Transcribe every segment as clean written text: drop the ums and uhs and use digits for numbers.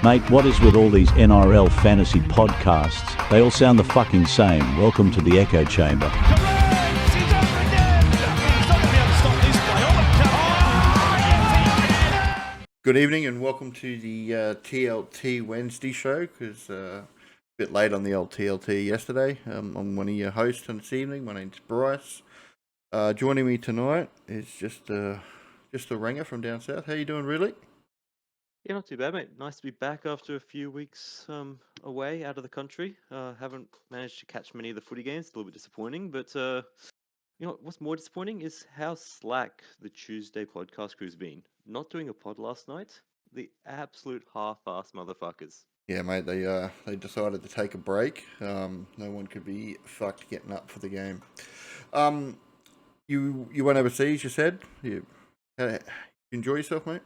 Mate, what is with all these NRL fantasy podcasts? They all sound the fucking same. Welcome to the echo chamber. Good evening and welcome to the TLT Wednesday show, because a bit late on the old TLT yesterday. I'm one of your hosts on this evening. My name's Bryce. Joining me tonight is just a ringer from down south. How you doing, really? Yeah, not too bad, mate. Nice to be back after a few weeks away out of the country. Haven't managed to catch many of the footy games. It's a little bit disappointing, but you know what's more disappointing is how slack the Tuesday podcast crew's been. Not doing a pod last night. The absolute half-ass motherfuckers. Yeah, mate. They decided to take a break. No one could be fucked getting up for the game. You went overseas. You said you enjoy yourself, mate.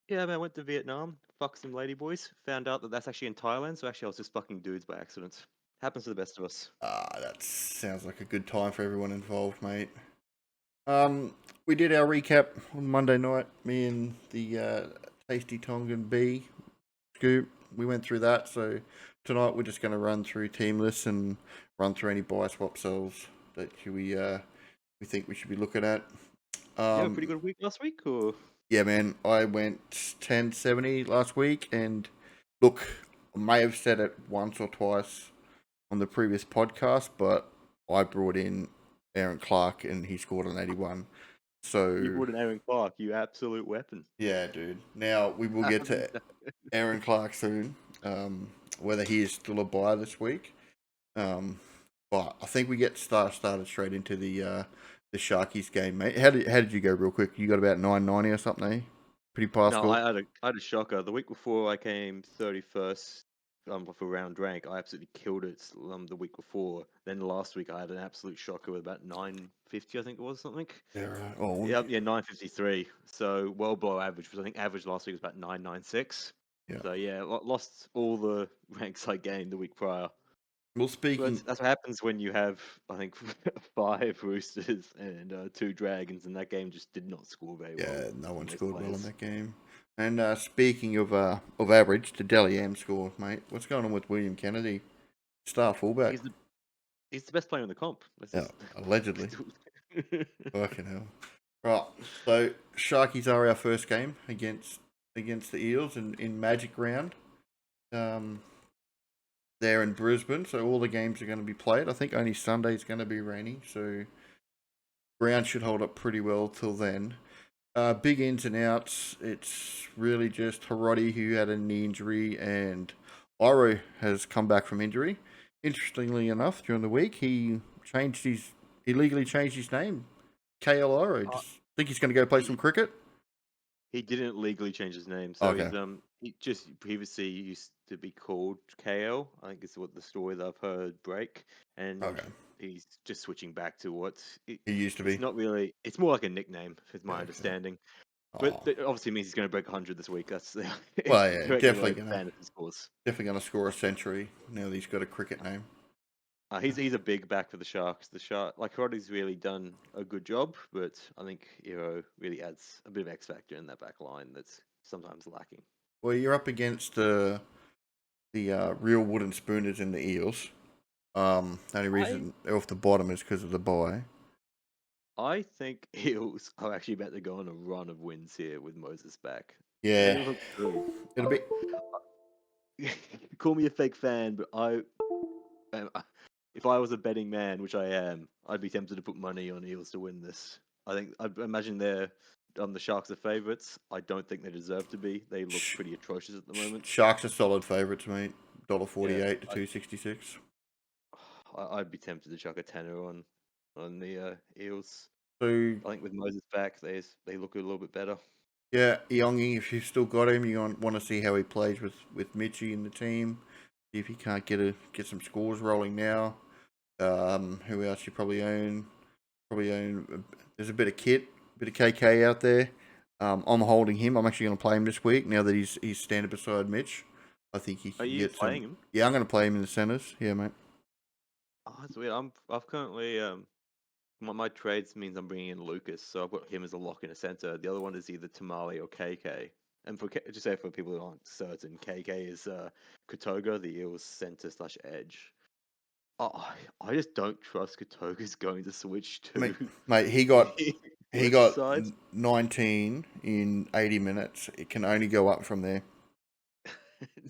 Yeah, man, I went to Vietnam, fucked some ladyboys, found out that that's actually in Thailand, so actually I was just fucking dudes by accident. Happens to the best of us. That sounds like a good time for everyone involved, mate. We did our recap on Monday night. Me and the Tasty Tongan B Scoop. We went through that. So tonight we're just going to run through team lists and run through any buy swap sells that we think we should be looking at. You had a pretty good week last week, or? Yeah, man. I went 1070 last week, and look, I may have said it once or twice on the previous podcast, but I brought in Erin Clark, and he scored an 81. So You brought an Erin Clark, you absolute weapon. yeah, dude. Now we will get to Erin Clark soon. Whether he is still a buy this week, but I think we get started straight into the Sharkies game, mate. How did you go, real quick? You got about 990 or something, eh? Pretty past No, score. I had a shocker. The week before I came 31st for round rank. I absolutely killed it the week before. Then last week I had an absolute shocker with about 950, I think it was something. Yeah, right. Oh, Yeah, 953. So well below average, because I think average last week was about 996. yeah. So yeah, lost all the ranks I gained the week prior. Well, But speaking, that's what happens when you have, I think, 5 Roosters and 2 Dragons, and that game just did not score very well. yeah, no one Most scored well in players. that game. And speaking of average, the Dally M score, mate. What's going on with William Kennedy, star fullback? He's the best player in the comp. Yeah, allegedly. Fucking hell. Right, so Sharkies are our first game against the Eels in Magic Round. There in Brisbane, so all the games are going to be played. I think only Sunday's going to be rainy, so ground should hold up pretty well till then. Big ins and outs. It's really just Hiroti who had a knee injury, and Iro has come back from injury. Interestingly enough, during the week he legally changed his name, KL Iro. Just think he's going to go play some cricket. He didn't legally change his name, so Okay. he just previously used to be called KL. I think it's what the story that I've heard break, and Okay. he's just switching back to what He used to be. It's not really. It's more like a nickname, is my Okay. understanding. Oh. But that obviously means he's going to break 100 this week. That's the Well, yeah, regular fantasy scores. definitely gonna score a century now that he's got a cricket name. He's a big back for the Sharks. Hiroti's really done a good job, but I think Hero really adds a bit of X factor in that back line that's sometimes lacking. Well, you're up against the real wooden spooners in the Eels. The only reason they're off the bottom is because of the bye. I think Eels are actually about to go on a run of wins here with Moses back. Yeah, They look good. it'll be. Call me a fake fan, but if I was a betting man, which I am, I'd be tempted to put money on Eels to win this. I imagine the Sharks are favourites. I don't think they deserve to be. They look pretty atrocious at the moment. Sharks are solid favourites, mate. $1.48 to $2.66. I'd be tempted to chuck a tenner on the Eels. So I think with Moses back, they look a little bit better. yeah, Yongi, if you've still got him, you want to see how he plays with Mitchie in the team. See if he can't get some scores rolling now. Who else you probably own? There's a bit of Kit, a bit of KK out there. I'm holding him. I'm actually going to play him this week now that he's standing beside Mitch. I think he can get some. Him? Yeah, I'm going to play him in the centers. Yeah, mate. Oh, that's weird. I've currently my trades means I'm bringing in Lucas, so I've got him as a lock in a center. The other one is either Tamale or KK. And just say for people who aren't certain, KK is Kotoga, the Eels center slash edge. I just don't trust Kotoga's going to switch to Mate, he the got left side. 19 in 80 minutes. It can only go up from there.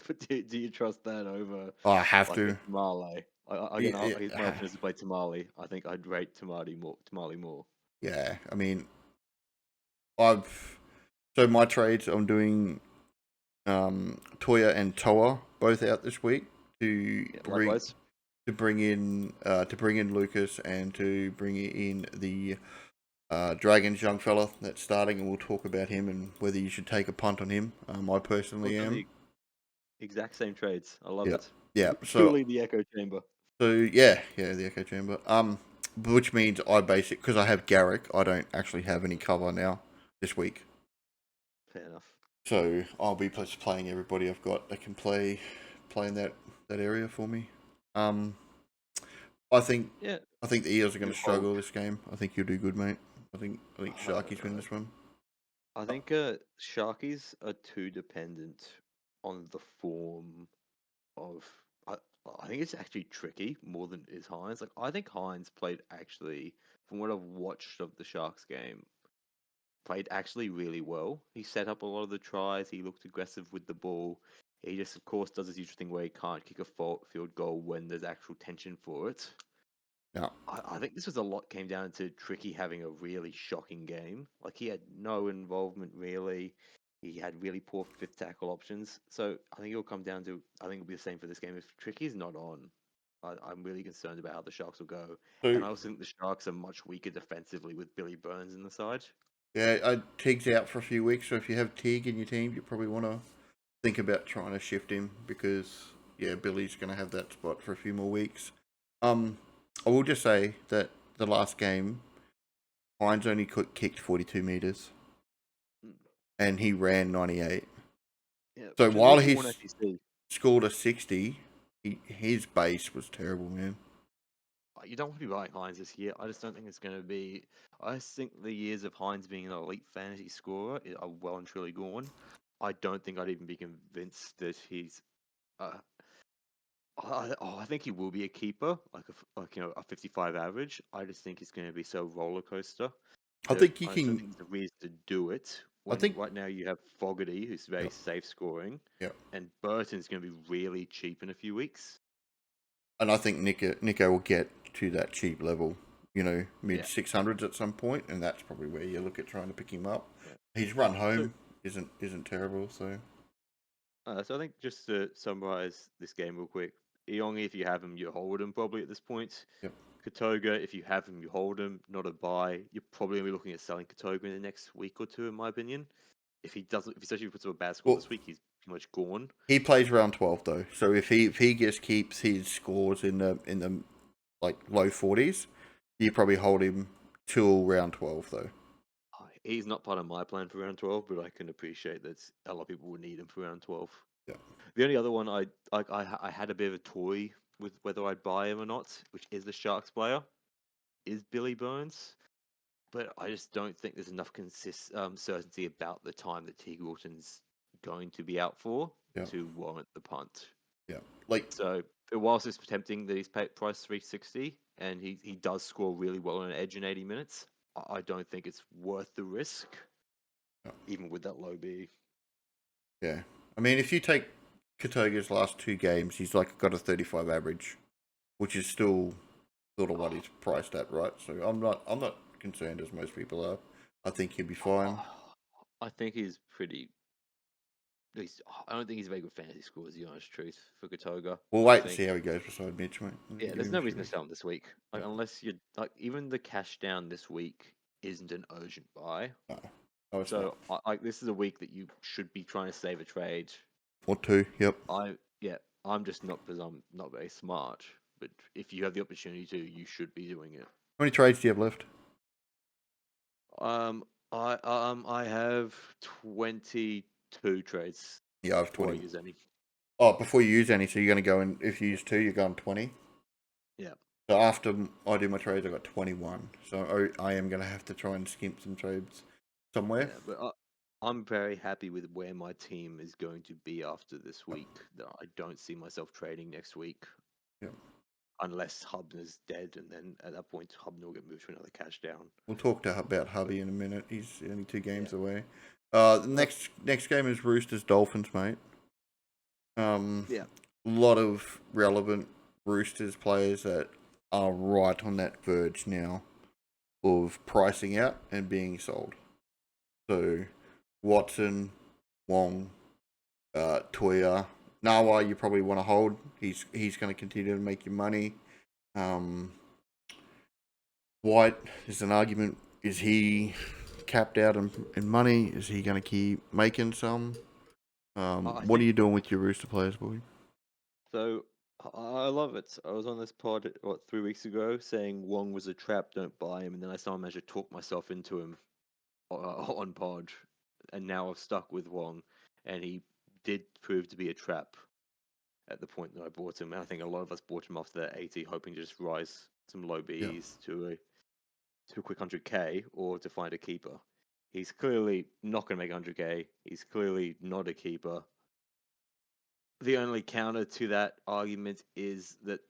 But do you trust that over I have like a to. Tamale? Again, my option is to play Tamale. I think I'd rate Tamale more. Yeah, I mean, so my trades, I'm doing Toya and Toa both out this week to Yeah, likewise. bring in Lucas and to bring in the Dragons young fella that's starting, and we'll talk about him and whether you should take a punt on him. I personally Both on am. the exact same trades. I love Yeah, it. yeah. Truly the echo chamber. So yeah, the echo chamber. Which means because I have Garrick, I don't actually have any cover now this week. Fair enough. So I'll be just playing everybody I've got that can play in that area for me. I think Yeah. the Eels are going You to hold. struggle this game. I think you'll do good, mate. I think Sharkies win this one. I think Sharkies are too dependent on the form of. I, I think it's actually tricky more than it is Hines. Like I think Hines played actually, from what I've watched of the Sharks game, played actually really well. He set up a lot of the tries. He looked aggressive with the ball. He just, of course, does this usual thing where he can't kick a field goal when there's actual tension for it. Yeah, I think this was a lot came down to Tricky having a really shocking game. Like he had no involvement really. He had really poor fifth tackle options. So I think it'll come down to I think it'll be the same for this game. If Tricky's not on, I'm really concerned about how the Sharks will go. so And I also think the Sharks are much weaker defensively with Billy Burns in the side. yeah, Teague's out for a few weeks. So if you have Teague in your team, you probably want to think about trying to shift him because Billy's going to have that spot for a few more weeks. I will just say that the last game, Hines only kicked 42 meters Mm. and he ran 98. Yeah, So which is what while you want to he's actually see. scored a 60, his base was terrible, man. You don't want to be buying Hines this year. I just don't think it's going to be. I just think the years of Hines being an elite fantasy scorer are well and truly gone. I don't think I'd even be convinced that he's. Uh, I think he will be a keeper, like a 55 average. I just think it's going to be so roller coaster I that think you I just don't can. think there's a reason to do it. I When think. right now you have Fogarty, who's very Yep. safe scoring, Yep. and Burton's going to be really cheap in a few weeks. And I think Nico will get to that cheap level, mid Yeah. 600s at some point, and that's probably where you look at trying to pick him up. Yeah. His run So, home isn't terrible, so so I think just to summarize this game real quick, Iongi, if you have him, you hold him probably at this point. yep. Kotoga, if you have him, you hold him, not a buy. You're probably gonna be looking at selling Kotoga in the next week or two, in my opinion. If he doesn't, if especially if he puts up a bad score Well, this week, he's pretty much gone. he plays round 12 though, so if he just keeps his scores in the like low 40s, you probably hold him till round 12 though. He's not part of my plan for round 12, but I can appreciate that a lot of people would need him for round 12. Yeah. The only other one I had a bit of a toy with whether I'd buy him or not, which is the Sharks player, is Billy Burns. But I just don't think there's enough certainty about the time that Teague Wilton's going to be out for Yeah. to warrant the punt. Yeah. Like So whilst it's tempting that he's priced 360 and he does score really well on an edge in 80 minutes, I don't think it's worth the risk, yeah. even with that low B. Yeah. I mean, if you take Kotoga's last two games, he's like got a 35 average, which is still sort of what he's priced at, right? So I'm not concerned as most people are. I think he'll be fine. I think he's pretty. I don't think he's a very good fantasy score, is the honest truth for Kotoga. We'll I wait and think, see how he goes beside Mitch, mate. yeah, Give there's him no a few reason to weeks. sell him this week. Like, Yeah. unless you like, even the cash down this week isn't an urgent buy. No, it's not. So, this is a week that you should be trying to save a trade. Or two, yep. I'm just not because I'm not very smart. But if you have the opportunity to, you should be doing it. How many trades do you have left? I have 22 trades Yeah, I have before I 20. use any. Oh, before you use any, so you're going to go in, if you use two, you're going 20. Yeah. So after I do my trades, I got 21. So I am going to have to try and skimp some trades somewhere. Yeah, but I'm very happy with where my team is going to be after this week. That I don't see myself trading next week Yeah. unless Hubner's dead, and then at that point Hubner will get moved to another cash down. We'll talk about Hubby in a minute. He's only 2 games Yeah. away. The Uh, next game is Roosters Dolphins, mate. yeah. A lot of relevant Roosters players that are right on that verge now of pricing out and being sold. So Watson, Wong, Toya, Nawa, you probably want to hold. He's going to continue to make you money. White is an argument. Is he capped out in money? Is he going to keep making some? I What are think you doing with your Rooster players, boy? so. I love it. I was on this pod 3 weeks ago saying Wong was a trap, don't buy him, and then I somehow managed to talk myself into him on pod, and now I've stuck with Wong, and he did prove to be a trap at the point that I bought him. And I think a lot of us bought him after that 80, hoping to just rise some low Yeah, Bs to a quick 100k or to find a keeper. He's clearly not going to make 100k. He's clearly not a keeper. The only counter to that argument is that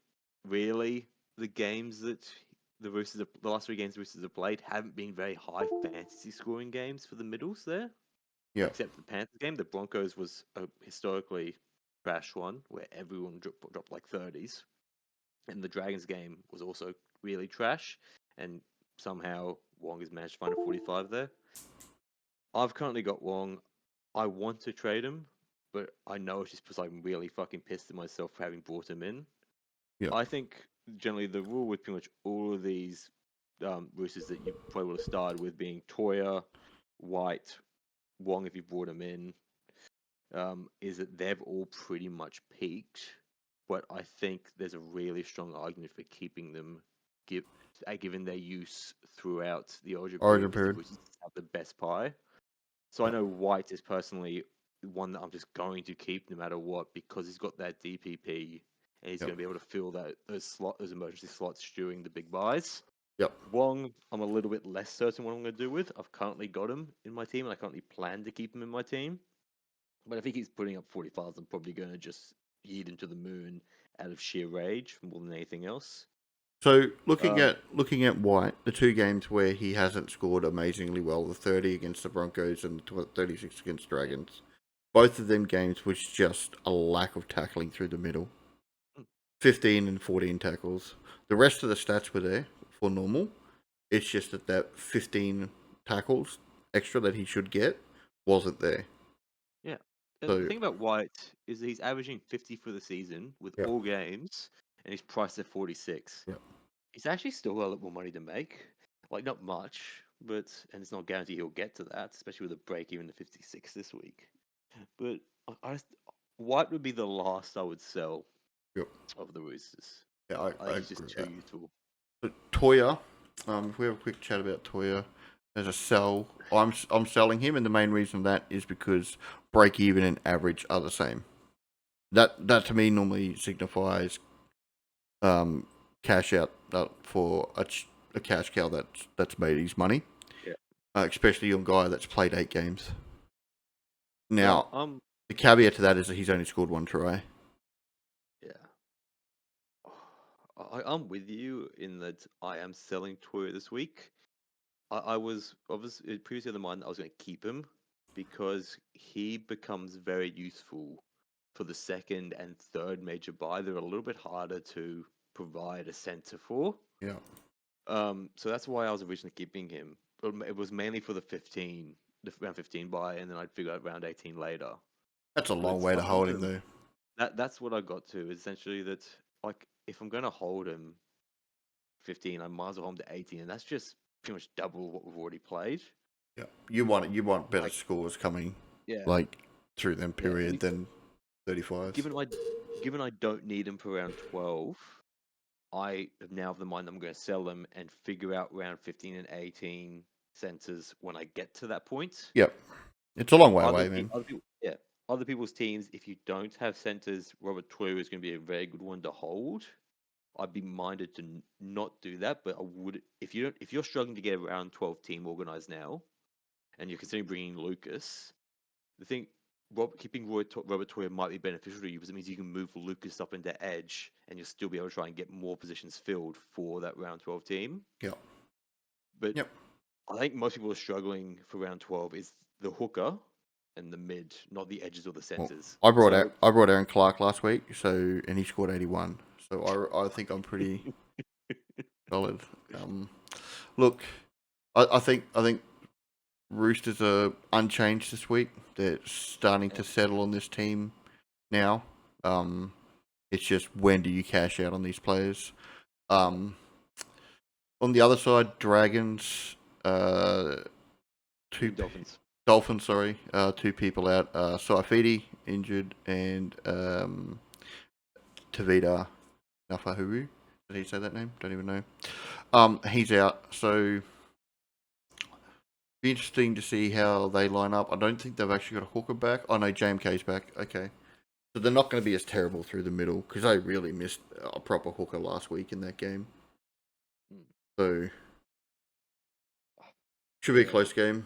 really the games that the last 3 games the Roosters have played haven't been very high fantasy scoring games for the middles there. yeah, Except the Panthers game. The Broncos was a historically trash one where everyone dropped like 30s. And the Dragons game was also really trash. And somehow Wong has managed to find a 45 there. I've currently got Wong. I want to trade him, but I know it's just because I'm really fucking pissed at myself for having brought him in. yeah. I think generally the rule with pretty much all of these Roosters that you probably would have started with being Toya, White, Wong if you brought him in, is that they've all pretty much peaked, but I think there's a really strong argument for keeping them, given their use throughout the Origin period, Origin because the period. Roosters have the best pie. So I Yeah, know White is personally one that I'm just going to keep no matter what because he's got that DPP and he's yeah, going to be able to fill those emergency slots during the big buys. yeah. Wong, I'm a little bit less certain what I'm going to do with. I've currently got him in my team, and I currently plan to keep him in my team. But if he keeps putting up 45s, I'm probably going to just yeet him to the moon out of sheer rage more than anything else. So Um, looking at White, the 2 games where he hasn't scored amazingly well, the 30 against the Broncos and the 36 against Dragons, both of them games was just a lack of tackling through the middle. 15 and 14 tackles. The rest of the stats were there for normal. It's just that 15 tackles extra that he should get wasn't there. yeah. And the So thing about White is that he's averaging 50 for the season with yeah, all games, and he's priced at 46. yeah. It's actually still a lot more money to make. Like, not much, but, and it's not guaranteed he'll get to that, especially with a break even to 56 this week. But White would be the last I would sell Yep. of the Roosters. Yeah, I I think he's agree just with too that. useful. But Toya, if we have a quick chat about Toya as a sell, I'm selling him, and the main reason that is because break even and average are the same. That to me normally signifies cash out for a cash cow that's made his money, Yeah. especially on a guy that's played 8 games. No, Now the caveat to that is that he's only scored 1 try. yeah. I'm with you in that I am selling Toya this week. I was obviously previously of the mind that I was going to keep him because he becomes very useful for the second and third major buy. They're a little bit harder to provide a center for. Yeah, So that's why I was originally keeping him. But it was mainly for the round 15 buy, and then I'd figure out round 18 later. that's a But long way to I'm hold him gonna though. that's what I got to. Essentially, that like if I'm gonna hold him 15, I might as well hold him to 18, and that's just pretty much double what we've already played. Yeah, you want better Like, scores coming yeah, like through them yeah. period than 35s. Given I don't need him for round 12, I have now of the mind I'm going to sell them and figure out round 15 and 18 centers when I get to that point. Yep, it's a long way away, man. Other people, yeah, other people's teams. If you don't have centers, Robert Toyer is going to be a very good one to hold. I'd be minded to not do that, but I would if you're struggling to get around 12 team organized now, and you're considering bringing Lucas, the thing, keeping Robert Toya might be beneficial to you because it means you can move Lucas up into edge and you'll still be able to try and get more positions filled for that round 12 team. Yep. But Yep. I think most people are struggling for round 12 is the hooker and the mid, not the edges or the Well, centers. I brought So Aaron Clark last week, and he scored 81. So I think I'm pretty solid. Look, I think Roosters are unchanged this week. They're starting to settle on this team now. It's just when do you cash out on these players? On the other side, Dragons, two Dolphins. Dolphins, sorry, two people out. Saifidi injured, and Tavita Nafahuru. Did he say that name? Don't even know. He's out, so be interesting to see how they line up. I don't think they've actually got a hooker back. Oh no, JMK's back. Okay, so they're not going to be as terrible through the middle because they really missed a proper hooker last week in that game. So should be a close game,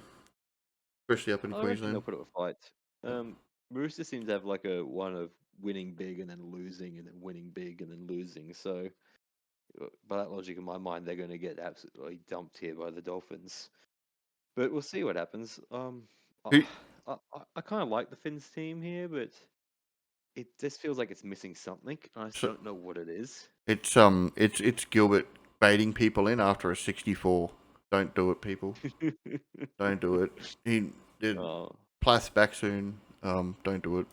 especially up in I reckon they'll Queensland. put up a fight. Roosters seems to have like a one of winning big and then losing and then winning big and then losing. So by that logic in my mind, they're going to get absolutely dumped here by the Dolphins. But we'll see what happens. I, Who, I kind of like the Finns team here, but it just feels like it's missing something. I just so don't know what it is. it's Gilbert baiting people in after a 64. Don't do it, people. Don't do it. He did Oh. Plath's back soon. Don't do it.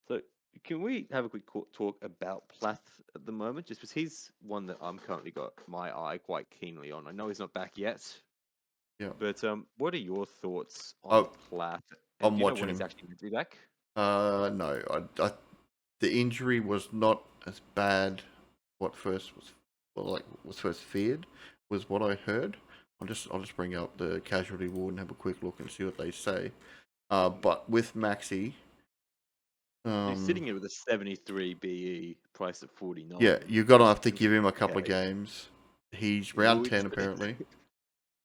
So, can we have a quick talk about Plath at the moment? Just because he's one that I'm currently got my eye quite keenly on. I know he's not back yet, Yeah. but what are your thoughts on Oh, Plath? And I'm do you know when watching he's him. actually going to be back? No, the injury was not as bad. What first was first feared was what I heard. I'll just bring up the casualty ward and have a quick look and see what they say. But with Maxi, He's sitting here with a 73 BE, price of 49. yeah, you're gonna have to Seems give him a couple of okay. games. He's Yeah, round 10 apparently.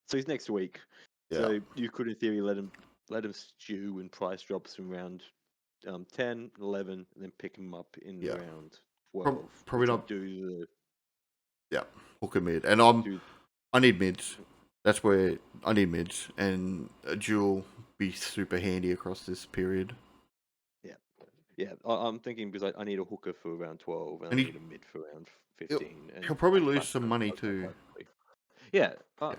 so he's next week. Yeah, So you could, in theory, let him stew and price drops from round 10, 11, and then pick him up in yeah. round 12, Probably which not. would do Yeah, hooker mid, and do I need mids. That's where I need mids, and a dual be super handy across this period. yeah. Yeah, I'm thinking because I need a hooker for round 12 and And I need a mid for round he'll, 15. he'll And probably lose Plath some kind of money does that too. quite quickly. Yeah, Yeah,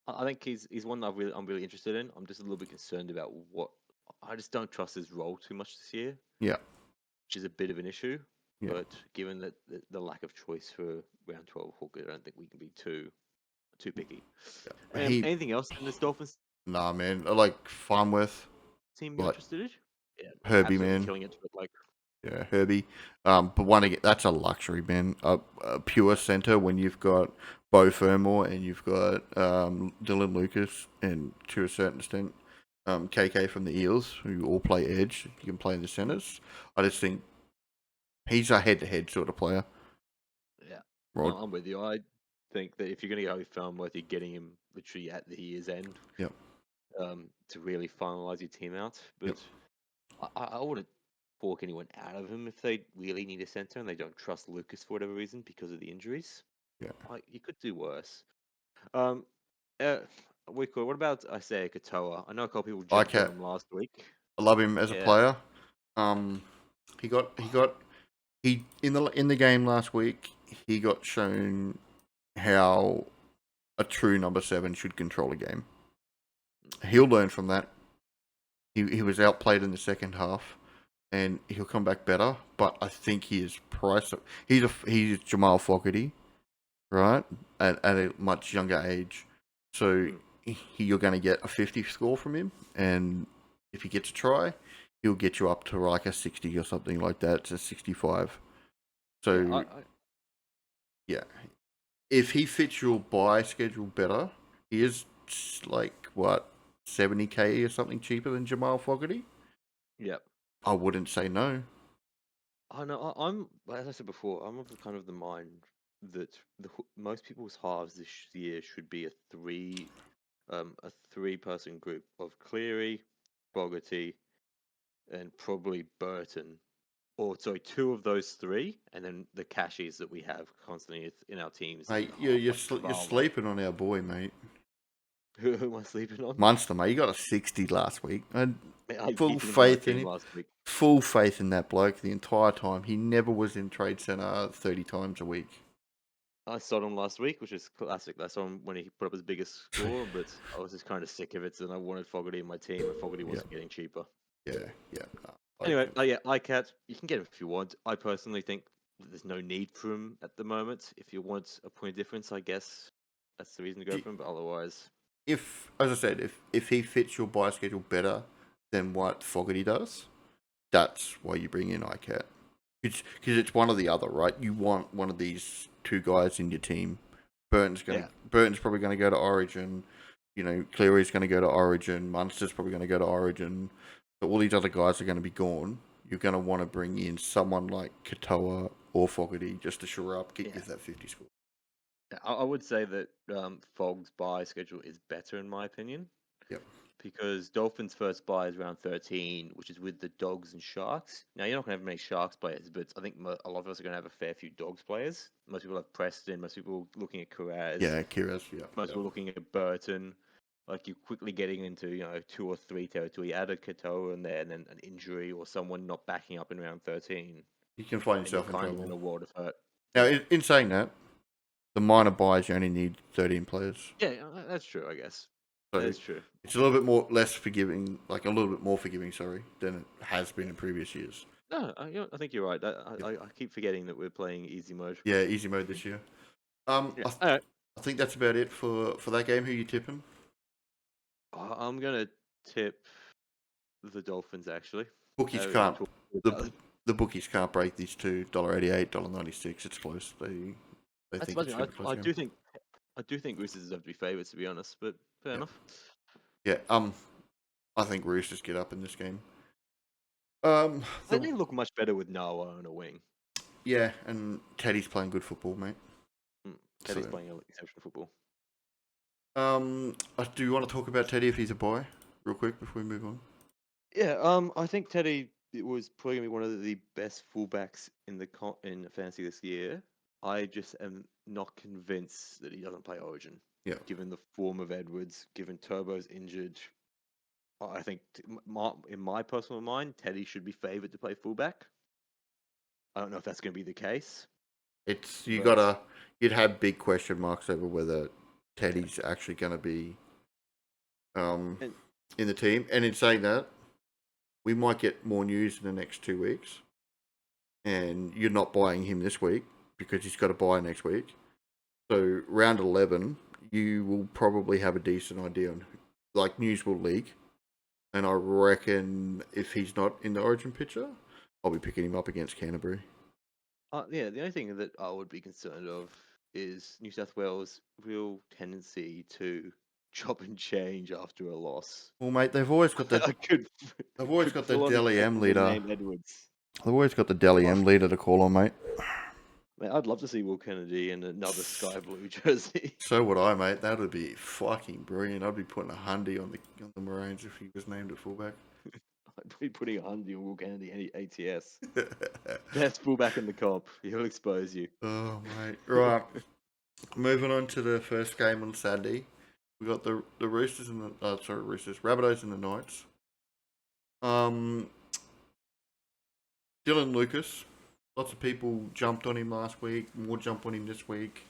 I think he's one that I'm really interested in. I'm just a little bit concerned about what I just don't trust his role too much this year, yeah, which is a bit of an issue. yeah. But given that the lack of choice for round 12 hooker, I don't think we can be too picky. He, Anything else in this Dolphins nah, man. I like Farmworth, team you're like interested in? Yeah, Herbie, absolutely man. killing it. But like, Yeah, Herbie. But one again, that's a luxury, man. A pure center when you've got Bo Fermor and you've got Dylan Lucas and to a certain extent KK from the Eels, who all play edge. You can play in the centers. I just think he's a head-to-head sort of player. yeah, Right? I'm with you. I think that if you're going to go with Farnworth, you're getting him literally at the year's end Yep. to really finalize your team out. Yep. But I wouldn't fork anyone out of him if they really need a center and they don't trust Lucas for whatever reason because of the injuries. Yeah. You could do worse. Um, uh, what about Isaiah Katoa? I know a couple people I jumped on can him last week. I love him as a Yeah, player. He got he in the game last week. He got shown how a true number 7 should control a game. He'll learn from that. He was outplayed in the second half, and he'll come back better. But I think he is priced. He's Jamal Fogarty, right? At a much younger age, so you're going to get a 50 score from him, and if he gets a try, he'll get you up to like a 60 or something like that, to 65. yeah. So yeah, if he fits your buy schedule better, he is like what 70k or something cheaper than Jamal Fogarty. Yeah. I wouldn't say no. I know. I'm, as I said before, I'm of the kind of the mind that most people's halves this year should be a 3 a three-person group of Cleary, Fogarty, and probably Burton. Or sorry, two of those three, and then the cashies that we have constantly in our teams in Mate, half, you're like you're Kavala. sleeping on our boy, mate. Who am I sleeping on? Munster, mate. You got a 60 last week. I had I full keep him in my faith in team him. last week. Full faith in that bloke the entire time. He never was in Trade Centre 30 times a week. I saw him last week, which is classic. I saw him when he put up his biggest score, but I was just kind of sick of it, and I wanted Fogarty in my team, and Fogarty Yeah, wasn't getting cheaper. yeah, yeah. Anyway, yeah, ICAT, you can get him if you want. I personally think there's no need for him at the moment. If you want a point difference, I guess that's the reason to go for him, but otherwise... If, as I said, if he fits your buy schedule better than what Fogarty does, that's why you bring in ICAT. Because it's one or the other, right? You want one of these two guys in your team. Burton's probably going to go to Origin. You know, Cleary's going to go to Origin. Munster's probably going to go to Origin. So all these other guys are going to be gone. You're going to want to bring in someone like Katoa or Fogarty just to shore up, get you that 50 score. I would say that Fogg's buy schedule is better in my opinion. Yep. Because Dolphins' first buy is round 13, which is with the Dogs and Sharks. Now, you're not going to have many Sharks players, but I think a lot of us are going to have a fair few Dogs players. Most people have Preston, most people are looking at Kiraz. Yeah, Kiraz, yeah. Most people are looking at Burton. Like, you're quickly getting into, 2 or 3 territory. Add a Katoa in there, and then an injury or someone not backing up in round 13. You can find And you're yourself in kind of in trouble. a world of hurt. Now, in saying that, the minor buys, you only need 13 players. Yeah, that's true, I guess. So That's true. it's a little bit more less forgiving, a little bit more forgiving, than it has been in previous years. No, I think you're right. I keep forgetting that we're playing easy mode. Yeah, easy mode this year. Yeah. Alright. I think that's about it for that game. Who you tipping? I'm gonna tip the Dolphins actually. Bookies We can't. talked about it. The bookies can't break these two $1.88, $1.96. It's close. They That's think it's surprising. going to be a close I game. do think Roosters deserve to be favourites to be honest, but fair enough. Yeah. I think Roosters get up in this game. They didn't look much better with Noah on a wing. Yeah, and Teddy's playing good football, mate. Teddy's playing exceptional football. Do you want to talk about Teddy if he's a boy, real quick before we move on? Yeah. I think Teddy was probably gonna be one of the best fullbacks in fantasy this year. I just am not convinced that he doesn't play Origin. Yeah. Given the form of Edwards, given Turbo's injured, I think in my personal mind, Teddy should be favoured to play fullback. I don't know if that's going to be the case. You'd have big question marks over whether Teddy's actually going to be in the team. And in saying that, we might get more news in the next 2 weeks. And you're not buying him this week because he's got to buy next week. So round 11, you will probably have a decent idea on, news will leak. And I reckon if he's not in the Origin picture, I'll be picking him up against Canterbury. Yeah, the only thing that I would be concerned of is New South Wales' real tendency to chop and change after a loss. Well, mate, they've always got the Deli M leader. Edwards. They've always got the Deli M leader to call on, mate. Man, I'd love to see Will Kennedy in another sky blue jersey. So would I, mate. That would be fucking brilliant. I'd be putting a hundy on the Maroons if he was named at fullback. I'd be putting a hundy on Will Kennedy any ATS. Best fullback in the comp. He'll expose you. Oh, mate. Right. Moving on to the first game on Saturday. We got the Roosters and Rabbitohs and the Knights. Dylan Lucas. Lots of people jumped on him last week. More jump on him this week.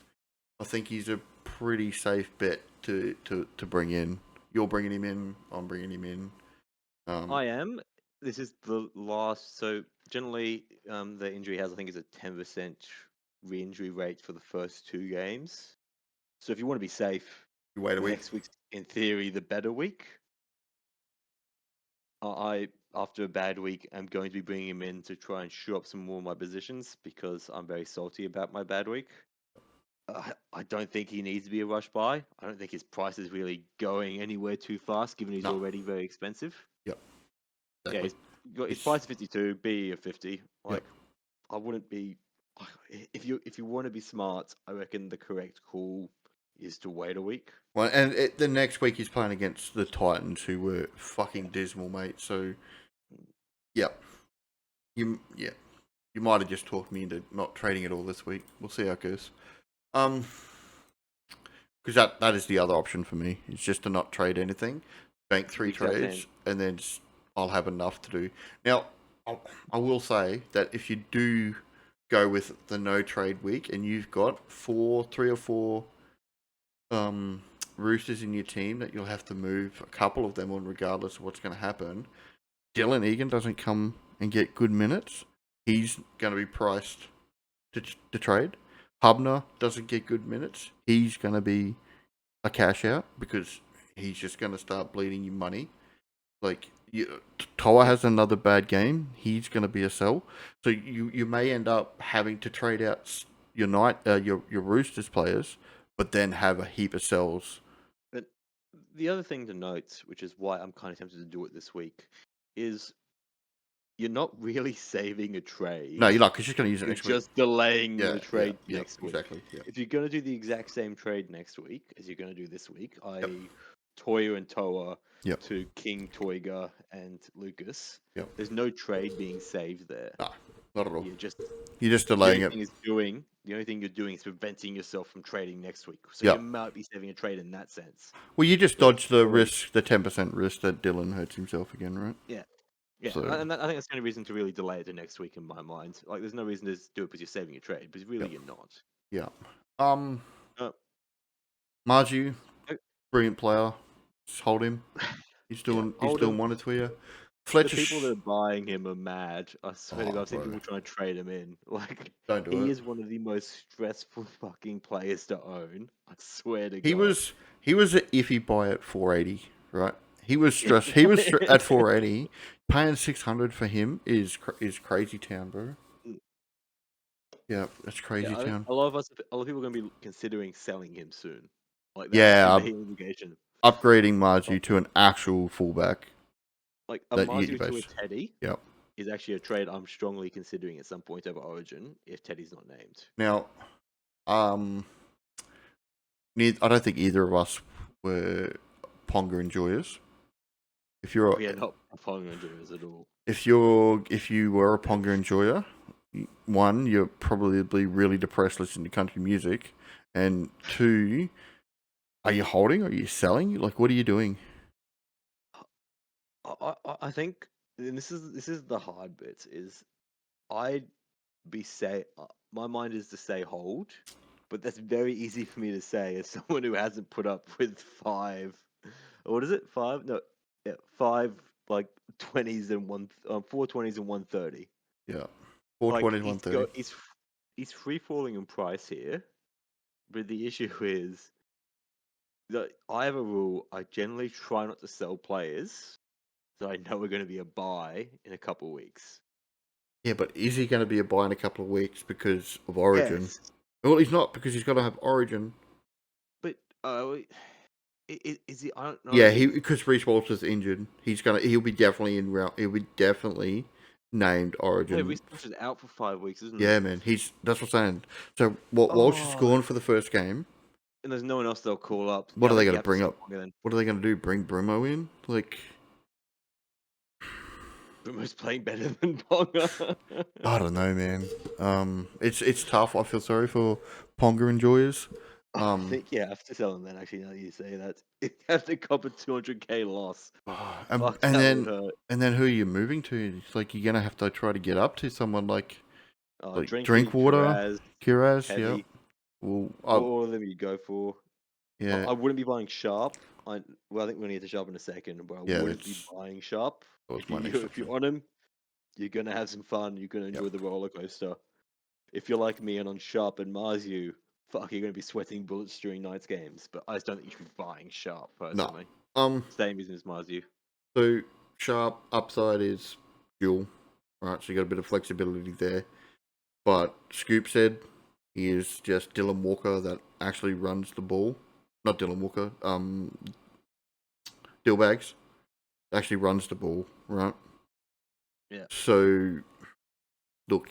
I think he's a pretty safe bet to bring in. You're bringing him in. I'm bringing him in. I am. This is the last. So generally, the injury has, I think, is a 10% re-injury rate for the first 2 games. So if you want to be safe, you wait a week. Next week's, in theory, the better week. After a bad week, I'm going to be bringing him in to try and shore up some more of my positions because I'm very salty about my bad week. I don't think he needs to be a rush buy. I don't think his price is really going anywhere too fast, given he's already very expensive. Yep. Exactly. Yeah, his price 52, B of 50. I wouldn't be. If you want to be smart, I reckon the correct call is to wait a week. Well, and the next week he's playing against the Titans, who were fucking dismal, mate. So, yeah, you might have just talked me into not trading it all this week. We'll see how it goes. Because that is the other option for me. It's just to not trade anything, bank 3 trades, and then I'll have enough to do. Now, I will say that if you do go with the no trade week and you've got 3 or 4 Roosters in your team that you'll have to move a couple of them on regardless of what's going to happen, Dylan Egan doesn't come and get good minutes, he's going to be priced to trade. Hubner doesn't get good minutes, he's going to be a cash out because he's just going to start bleeding you money. Like, Toa has another bad game, he's going to be a sell. So you may end up having to trade out your Roosters players, but then have a heap of sells. But the other thing to note, which is why I'm kind of tempted to do it this week, is you're not really saving a trade. No, you're not, because you're just going to use it You're next week. just delaying the trade next week. Exactly. Yeah. If you're going to do the exact same trade next week as you're going to do this week, i.e. Toya and Toa to King-Togia and Lucas, there's no trade being saved there. No, not at all. You're just delaying it. The only thing you're doing is preventing yourself from trading next week. So you might be saving a trade in that sense. Well, you just dodge the risk, the 10% risk that Dylan hurts himself again, right? Yeah. Yeah, so, and I think that's the only reason to really delay it to next week in my mind. Like, there's no reason to do it because you're saving a trade, but really you're not. Yeah. Marju, brilliant player. Just hold him. He's doing one or two here. Fletcher, the people that are buying him are mad. I swear to God, I've seen people trying to trade him in. Like, don't do it. He is one of the most stressful fucking players to own. I swear to God. He was an iffy buy at 480, right? He was stressed. He was at 480. Paying 600 for him is crazy town, bro. Yeah, that's crazy town. A lot of people are going to be considering selling him soon. Like, upgrading Marju to an actual fullback. Like, a Marju to a Teddy is actually a trade I'm strongly considering at some point over Origin if Teddy's not named. Now, I don't think either of us were Ponga enjoyers. We are not Ponga enjoyers at all. If you were a Ponga enjoyer, one, you're probably really depressed listening to country music, and two, are you holding? Are you selling? Like, what are you doing? I think, and this is the hard bit, is my mind is to say hold, but that's very easy for me to say as someone who hasn't put up with 5 like 20s and 420s and 130. Yeah, 420 and 130. He's free falling in price here, but the issue is that I have a rule. I generally try not to sell players that I know are going to be a buy in a couple of weeks. Yeah, but is he going to be a buy in a couple of weeks because of Origin? Yes. Well, he's not, because he's got to have Origin. But is he? I don't know. Yeah, because Reece Walters injured. He'll be definitely named Origin. Yeah, Reece Walters out for 5 weeks, isn't he? Yeah, man. That's what I'm saying. So Walsh is gone for the first game. And there's no one else they'll call up. What are they going to bring up? What are they going to do? Bring Brumo in? Like, Brumo's playing better than Ponga. I don't know, man. It's tough. I feel sorry for Ponga enjoyers. I think you have to sell them then, actually, now that you say that. You have to cop a 200k loss. And then who are you moving to? It's like, you're going to have to try to get up to someone like Drinkwater, Kiraz, yeah. Well, all of them you go for. Yeah. I wouldn't be buying Sharp. I think we're going to get to Sharp in a second, but I wouldn't be buying Sharp. If you're on him, you're going to have some fun. You're going to enjoy the roller coaster. If you're like me and on Sharp and Marzu, you're going to be sweating bullets during night's games. But I just don't think you should be buying Sharp, personally. No. Same as Marzu. So, Sharp upside is dual. Right, so you got a bit of flexibility there. But Scoop said he is just Dylan Walker that actually runs the ball. Not Dylan Walker. Dillbags actually runs the ball, right? Yeah. So, look,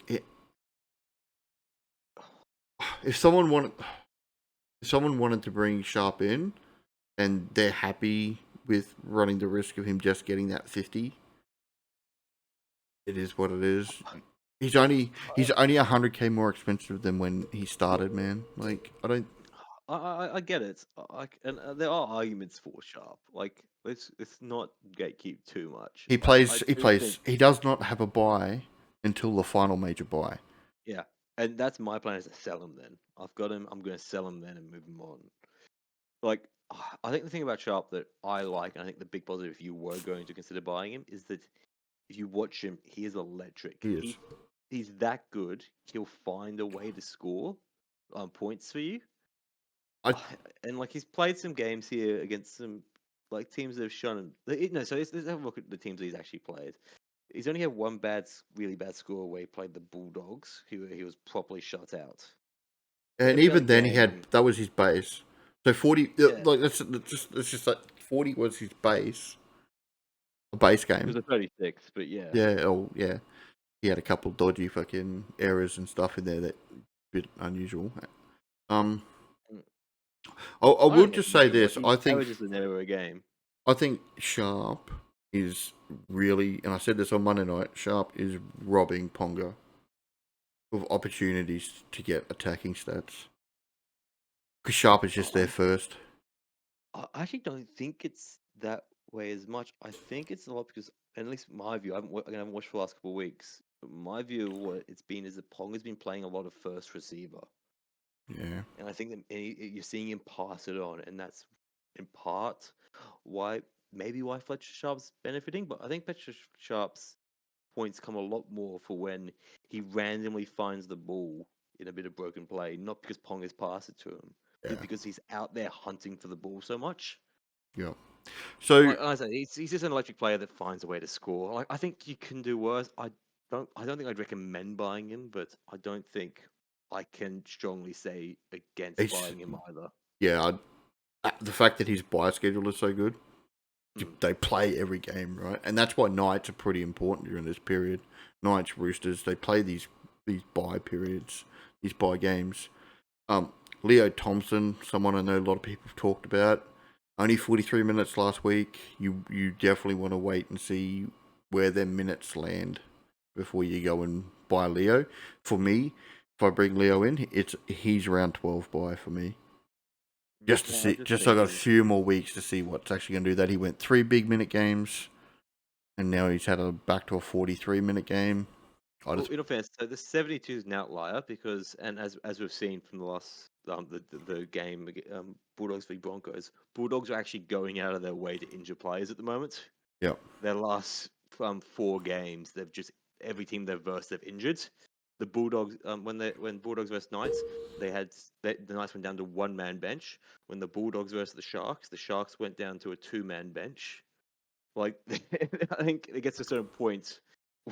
if someone if someone wanted to bring Sharp in, and they're happy with running the risk of him just getting that 50, it is what it is. He's only 100k more expensive than when he started, man. Like I don't. I get it. And there are arguments for Sharp. Like let's not gatekeep too much. He I plays. He do think plays. He does not have a buy until the final major buy. yeah, and that's my plan is to sell him. Then I've got him. I'm going to sell him then and move him on. Like I think the thing about Sharp that I like, and I think the big positive if you were going to consider buying him is that if you watch him, he is electric. He is. He's that good. He'll find a way to score points for you. And like he's played some games here against some like teams that have shown him. No, so let's have a look at the teams that he's actually played. He's only had one really bad score where he played the Bulldogs. He was properly shut out. And Every even other then, game, that was his base. So 40, yeah, like that's just like 40 was his base, a base it was game. a 36, but yeah. Yeah, oh yeah, he had a couple dodgy fucking errors and stuff in there that bit unusual. Mm. I will don't just know, say like, this. he I think averages an error a game. Sharp is really, and I said this on Monday night. Sharp is robbing Ponga of opportunities to get attacking stats because Sharp is just there first. I actually don't think it's that way as much. I think it's a lot because, at least my view, I haven't watched for the last couple of weeks. But my view of what it's been is that Pong has been playing a lot of first receiver, Yeah, and I think that you're seeing him pass it on, and that's in part why why Fletcher Sharp's benefiting. But I think Fletcher Sharp's points come a lot more for when he randomly finds the ball in a bit of broken play, not because Pong has passed it to him, but because he's out there hunting for the ball so much. yeah. So Like I said, he's just an electric player that finds a way to score. Like I think you can do worse. I don't think I'd recommend buying him, but I don't think I can strongly say against he's buying him either. yeah. The fact that his buy schedule is so good, Hmm. they play every game, right? And that's why nights are pretty important during this period. Knights, Roosters, they play these buy periods, these buy games. Leo Thompson, someone I know a lot of people have talked about. Only 43 minutes last week. You definitely want to wait and see where their minutes land before you go and buy Leo. For me, if I bring Leo in, he's around 12 buy for me. Just to Yeah, see, just so I got a few more weeks to see what's actually going to do that. He went 3 big minute games, and now he's had back to a 43-minute game. In all fairness, so the 72 is an outlier because, and as we've seen from the last the game Bulldogs v Broncos, Bulldogs are actually going out of their way to injure players at the moment. Yep. Their last 4 games, they've just every team they've versed, they've injured. The Bulldogs, when Bulldogs versus Knights, the Knights went down to 1-man bench. When the Bulldogs versus the Sharks went down to a 2-man bench. Like I think it gets to a certain point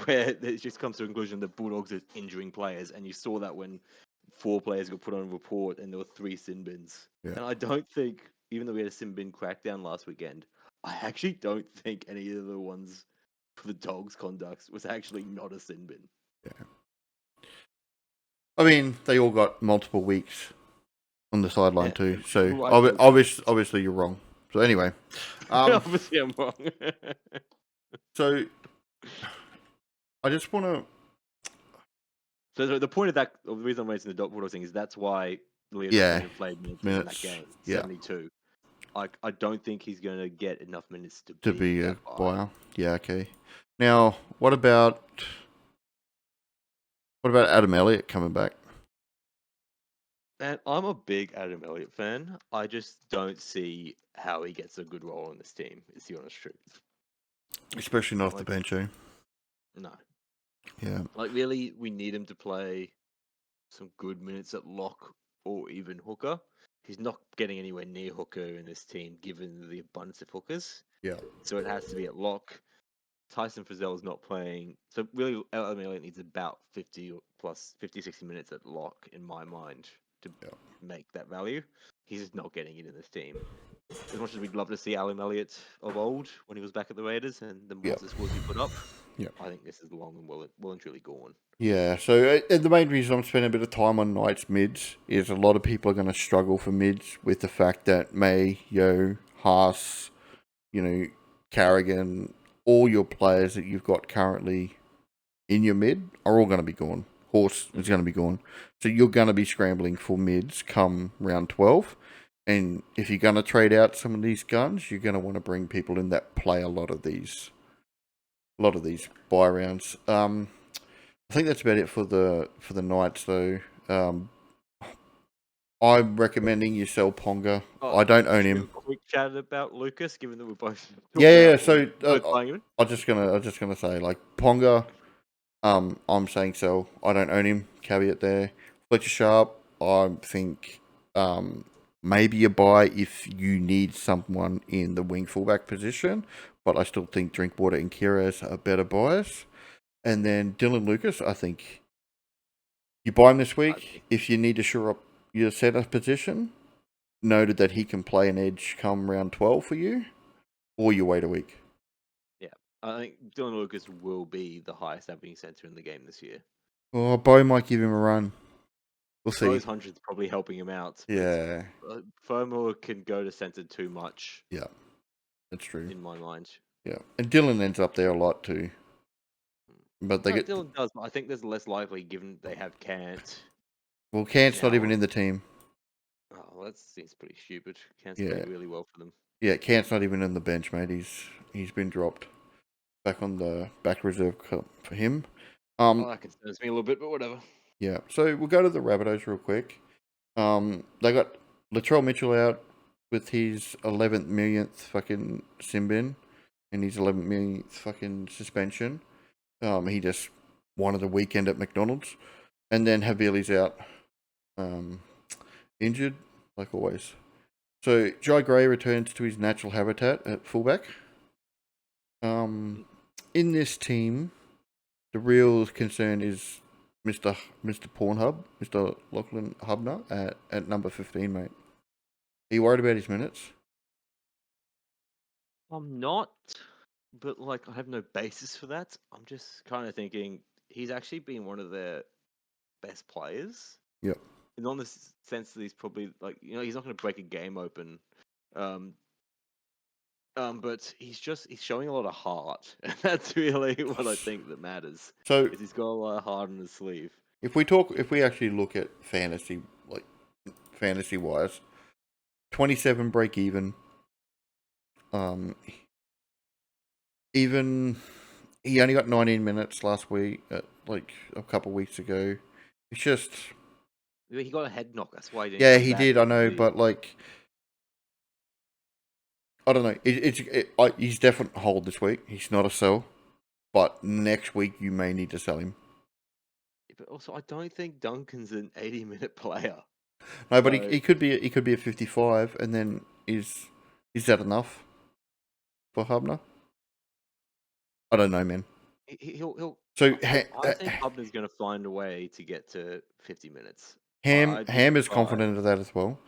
where it just comes to a conclusion that Bulldogs are injuring players, and you saw that when 4 players got put on a report and there were 3 sin bins. Yeah. And I don't think, even though we had a sin bin crackdown last weekend, I actually don't think any of the ones for the Dogs' conduct was actually not a sin bin. Yeah. I mean, they all got multiple weeks on the sideline too. So obviously you're wrong. So anyway, obviously I'm wrong. So I just want to. So the point of that, the reason I'm raising the Bulldogs thing is that's why Leo played minutes in that game, 72. I don't think he's going to get enough minutes to be a buyer. Yeah, okay. Now, what about Adam Elliott coming back? And I'm a big Adam Elliott fan. I just don't see how he gets a good role in this team, is the honest truth. Especially not off the bench, eh? No. Yeah. Like, really, we need him to play some good minutes at lock or even hooker. He's not getting anywhere near hooker in this team, given the abundance of hookers. Yeah. So it has to be at lock. Tyson Frizzell is not playing. So really, Adam Elliott needs about 50, 60 minutes at lock, in my mind, to make that value. He's just not getting it in this team. As much as we'd love to see Adam Elliott of old when he was back at the Raiders and the monster scores he put up, Yep. I think this is long and well and truly gone. Yeah, so the main reason I'm spending a bit of time on Knights mids is a lot of people are going to struggle for mids with the fact that May, Yo, Haas, Carrigan, all your players that you've got currently in your mid are all going to be gone. Horse is going to be gone. So you're going to be scrambling for mids come round 12. And if you're going to trade out some of these guns, you're going to want to bring people in that play a lot of these buy rounds. I think that's about it for the Knights though. I'm recommending you sell Ponga. I don't own him. Quick chat about Lucas, given that we're both Yeah. So both playing him. I'm just gonna say like Ponga. I'm saying sell. I don't own him. Caveat there. Fletcher Sharp. I think maybe a buy if you need someone in the wing fullback position, but I still think Drinkwater and Kiraz are better buys. And then Dylan Lucas, I think you buy him this week if you need to shore up your centre position. Noted that he can play an edge come round 12 for you, or you wait a week. Yeah, I think Dylan Lucas will be the highest averaging centre in the game this year. Oh, Bo might give him a run. We'll see. Those hundreds probably helping him out. Yeah. FOMO can go to centre too much. Yeah, that's true. In my mind. Yeah, and Dylan ends up there a lot too. But Dylan does, but I think there's less likely given they have Cant. Well, Cant's not even in the team. Oh, well, that seems pretty stupid. Cant's playing really well for them. Yeah, Cant's not even in the bench, mate. He's been dropped. Back on the back reserve for him. That concerns me a little bit, but whatever. Yeah, so we'll go to the Rabbitohs real quick. They got Latrell Mitchell out with his 11th millionth fucking sin bin and his 11th millionth fucking suspension. He just wanted a weekend at McDonald's. And then Havili's out, injured, like always. So Jai Gray returns to his natural habitat at fullback. In this team, the real concern is Mr. Pornhub, Mr. Lachlan Hubner at number 15, mate. Are you worried about his minutes? I'm not, but like I have no basis for that. I'm just kind of thinking he's actually been one of their best players. Yep. In the sense that he's probably like he's not going to break a game open, but he's showing a lot of heart, and that's really what I think that matters. So is he's got a lot of heart in his sleeve. If we actually look at fantasy wise, 27 break even. Even he only got 19 minutes last week, like a couple of weeks ago. It's just he got a head knock. That's why. He did. I know, but like, I don't know. He's definitely hold this week. He's not a sell, but next week you may need to sell him. Yeah, but also, I don't think Duncan's an 80-minute player. No, but he could be a 55, and then is that enough for Hubner? I don't know, man. He'll. So I think Hubner's going to find a way to get to 50 minutes. Ham is confident of that as well.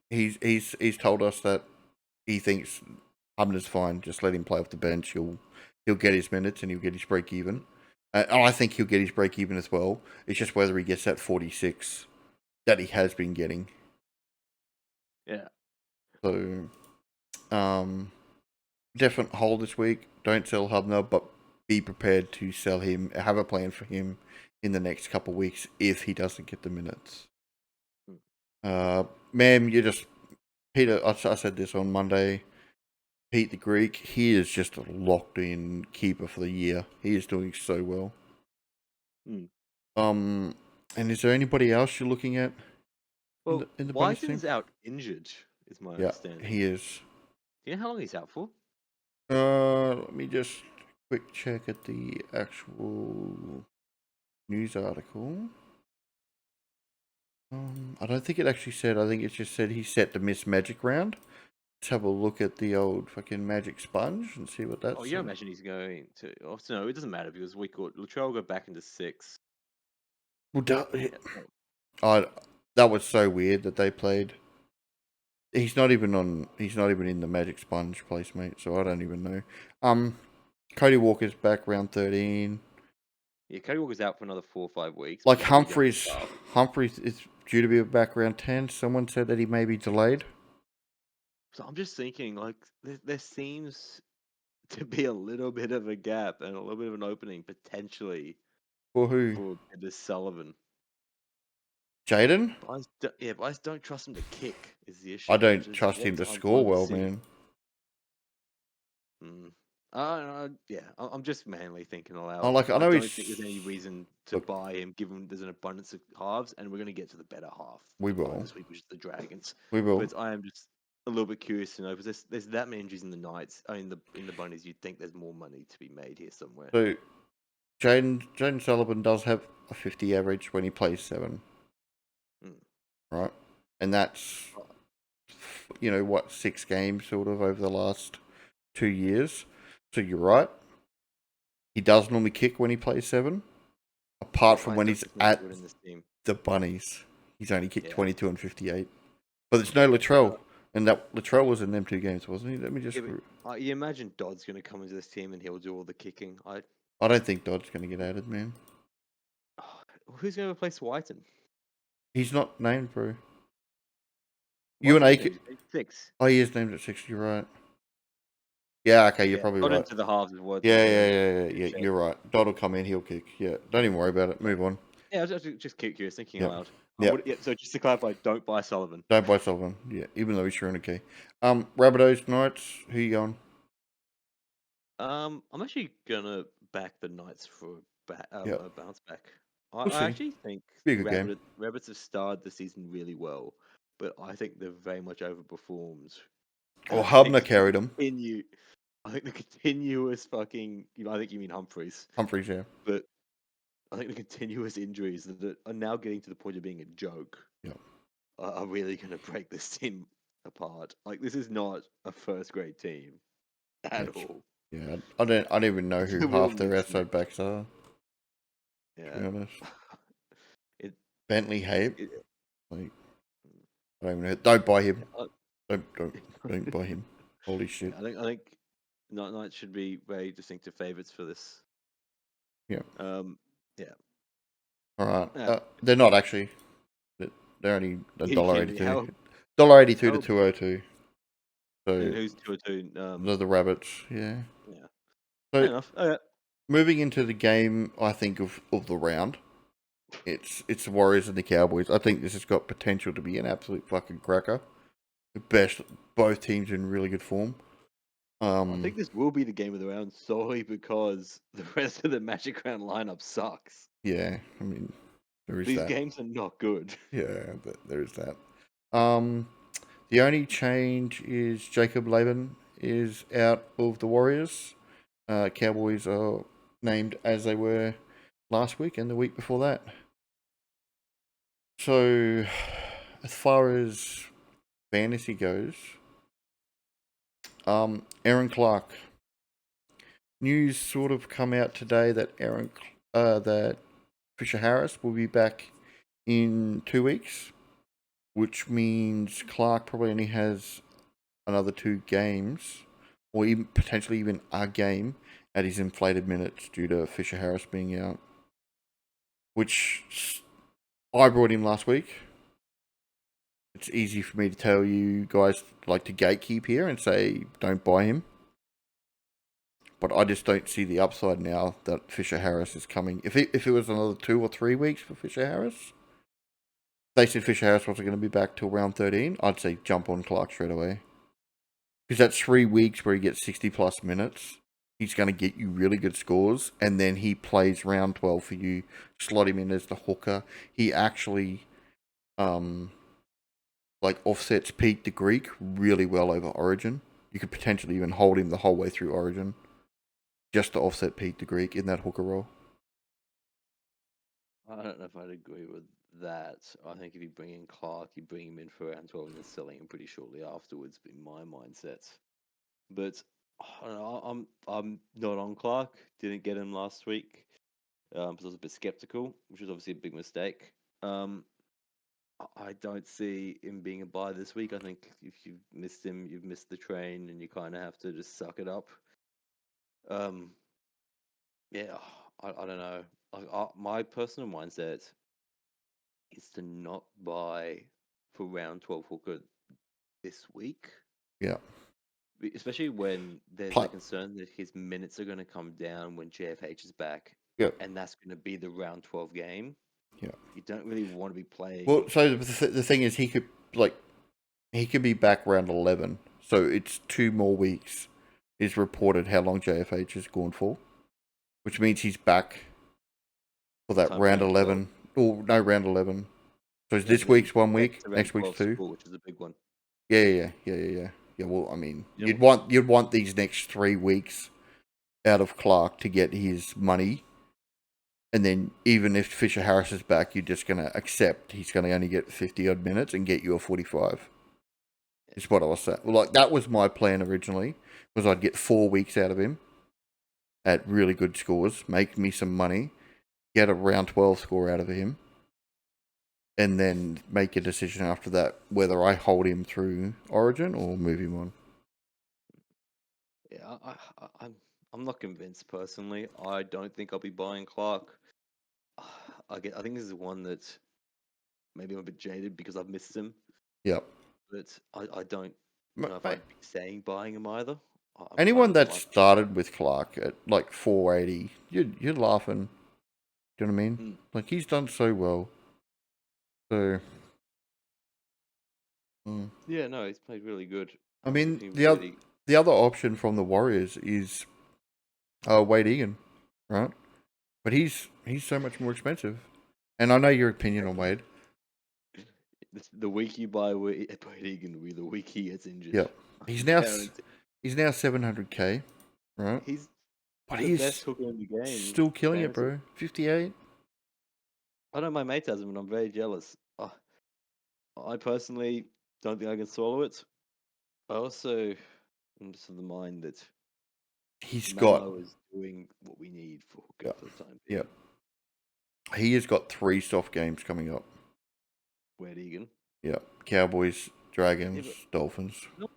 He's told us that he thinks Hubner's fine. Just let him play off the bench. He'll get his minutes and he'll get his break even. I think he'll get his break even as well. It's just whether he gets that 46 that he has been getting. Yeah. So, definite hold this week. Don't sell Hubner, but be prepared to sell him. Have a plan for him in the next couple of weeks if he doesn't get the minutes. Ma'am, Peter, I said this on Monday. Pete the Greek, he is just a locked in keeper for the year. He is doing so well. And is there anybody else you're looking at? Well, in the Whiten's out injured, is my understanding. He is. Do you know how long he's out for? Let me just quick check at the actual news article. I don't think it actually said. I think it just said he's set to miss Magic round. Let's have a look at the old fucking Magic sponge and see what that's. Oh, you imagine he's going to. Oh, no, it doesn't matter because we could. Latrell go back into 6. Well, that was so weird that they played. He's not even in the Magic sponge place, mate. So I don't even know. Cody Walker's back round 13. Yeah, Cody Walker's out for another 4 or 5 weeks. Like But he's pretty young Humphreys, stuff. Humphreys is due to be back round 10. Someone said that he may be delayed. So I'm just thinking, like, there seems to be a little bit of a gap and a little bit of an opening potentially For who? for this Sullivan. Jaden? But I just don't trust him to kick is the issue. I Which don't is trust him yet to to score unfold and well, see. man. Yeah, I'm just mainly thinking I aloud. like. I I know don't he's. think there's any reason to Look, buy him, given there's an abundance of halves, and we're going to get to the better half we to buy will. this week, which is the Dragons. We will. But I am just a little bit curious to know because there's that many injuries in the Knights, in the bunnies. You'd think there's more money to be made here somewhere. So, Jaden Sullivan does have a 50 average when he plays 7, Mm. right? And that's, 6 games sort of over the last 2 years. So you're right. He does normally kick when he plays 7, apart from I when don't he's think he'll at do it in this team. the Bunnies. He's only kicked Yeah. 22 and 58. But there's no Latrell. And that Latrell was in them 2 games, wasn't he? Let me just. Yeah, but, you imagine Dodd's going to come into this team and he'll do all the kicking. I don't think Dodd's going to get added, man. Who's going to replace Whiten? He's not named, bro. You and Whiten's Ake. named 6. Oh, he is named at 6. You're right. Yeah, okay, you're Yeah, probably got right. into the halves is what. Yeah. You're right. Dodd will come in, he'll kick. Yeah, don't even worry about it. Move on. Yeah, I was just curious, thinking Yep. aloud. Yep. Yeah, so just to clarify, don't buy Sullivan. Don't buy Sullivan. Yeah, even though he's sure in a key. Rabbitohs Knights. Who you going? I'm actually gonna back the Knights for Yep. a bounce back. We'll I see. actually think Be a good game. Rabbits have started the season really well, but I think they've very much overperformed. Well, And I think Hubner carried him. I think the continuous fucking. I think you mean Humphreys, Humphreys, yeah. but I think the continuous injuries that are now getting to the point of being a joke. Yep. Are really going to break this team apart. Like, this is not a first grade team at all. Yeah, I don't even know who We'll half their miss them. outside backs are, to Yeah. be honest. It, Bentley Hape. it, Like, I don't even know. Don't buy him. I, Don't buy him. Holy shit. I think Knights should be very distinctive favourites for this. Yeah. Yeah. All right. Yeah. They're not actually. They're only $1.82. How- $1.82 to how- 2.02. So And who's 2-2? they're the Rabbits. Yeah. Yeah. So Fair enough. moving into the game, I think of the round. It's the Warriors and the Cowboys. I think this has got potential to be an absolute fucking cracker. Both teams in really good form. I think this will be the game of the round solely because the rest of the Magic Round lineup sucks. Yeah, I mean, there is These that. games are not good. Yeah, there is that. The only change is Jacob Laban is out of the Warriors. Cowboys are named as they were last week and the week before that. So, as far as fantasy goes, Erin Clark. News sort of come out today that that Fisher Harris will be back in 2 weeks, which means Clark probably only has another 2 games, or even potentially even a game at his inflated minutes due to Fisher Harris being out. Which I brought him last week. It's easy for me to tell you guys like to gatekeep here and say don't buy him. But I just don't see the upside now that Fisher Harris is coming. If it was another 2 or 3 weeks for Fisher Harris, they said Fisher Harris wasn't going to be back till round 13, I'd say jump on Clark straight away. Because that's 3 weeks where he gets 60 plus minutes. He's going to get you really good scores, and then he plays round 12 for you. Slot him in as the hooker. He actually, offsets Pete the Greek really well over Origin. You could potentially even hold him the whole way through Origin, just to offset Pete the Greek in that hooker role. I don't know if I'd agree with that. I think if you bring in Clark, you bring him in for round 12 and then selling him pretty shortly afterwards, be my mindset. But I don't know, I'm not on Clark. Didn't get him last week. Because I was a bit skeptical, which was obviously a big mistake. I don't see him being a buy this week. I think if you've missed him, you've missed the train, and you kind of have to just suck it up. Yeah, I don't know. My personal mindset is to not buy for round 12 hooker this week, Yeah. especially when there's a Pla- concern that his minutes are going to come down when JFH is back, yeah. and that's going to be the round 12 game. Yeah. You don't really want to be Well, playing. so the thing is, he could be back round 11. So it's 2 more weeks. Is reported how long JFH is gone for, which means he's back for that Time for round round 12. 11. Or no, round 11. So Yeah, this and then week's 1 week, next to round next week's 12 two. school, which is a big one. Yeah. Yeah. Well, I mean, You you'd know, want these next 3 weeks out of Clark to get his money, and then even if Fisher Harris is back, you're just gonna accept he's gonna only get 50 odd minutes and get you a 45. Is what I was saying. Well, like that was my plan originally, was I'd get 4 weeks out of him at really good scores, make me some money, get a round 12 score out of him, and then make a decision after that whether I hold him through Origin or move him on. yeah, I'm not convinced personally. I don't think I'll be buying Clark. I think this is one that maybe I'm a bit jaded because I've missed him, Yep. but I don't know if Mate, I'd be saying buying him either. I'm fine anyone with the that one. started with Clark at like 480, you're laughing. Do you know what I mean? Mm. Like he's done so well. So, Yeah, no, he's played really good. I mean, He the really, other option from the Warriors is Wade Egan, right? But he's so much more expensive. And I know your opinion on Wade. the week you buy Wade Egan will be the week he gets injured. Yep. He's I now guarantee. he's now 700k, right? He's But the best he's hooker in the game. still killing it, Fantasy. bro. 58. I know my mate has him, and I'm very jealous. I personally don't think I can swallow it. I also am just of the mind that He's got Mamo is doing what we need for hooker yep, for the time yep. being. He has got 3 soft games coming up. Wade Egan. Yep. Cowboys, Yeah, Dragons, but Dolphins. you don't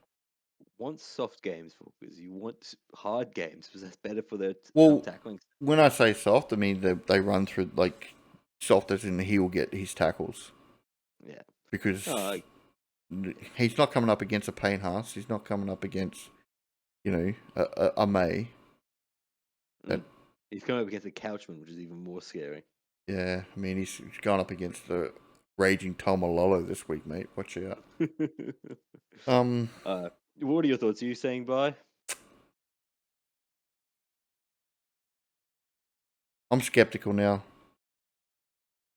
want soft games for hookers. You want hard games because that's better for their Well, tackling. when I say soft, I mean they run through like soft as in he'll get his tackles Yeah. because No, he's not coming up against a Payne Haas. He's not coming up against a May. That he's coming up against a Couchman, which is even more scary. yeah, I mean he's gone up against the raging Tomalolo this week, mate. Watch out. What are your thoughts? Are you saying bye? I'm skeptical now.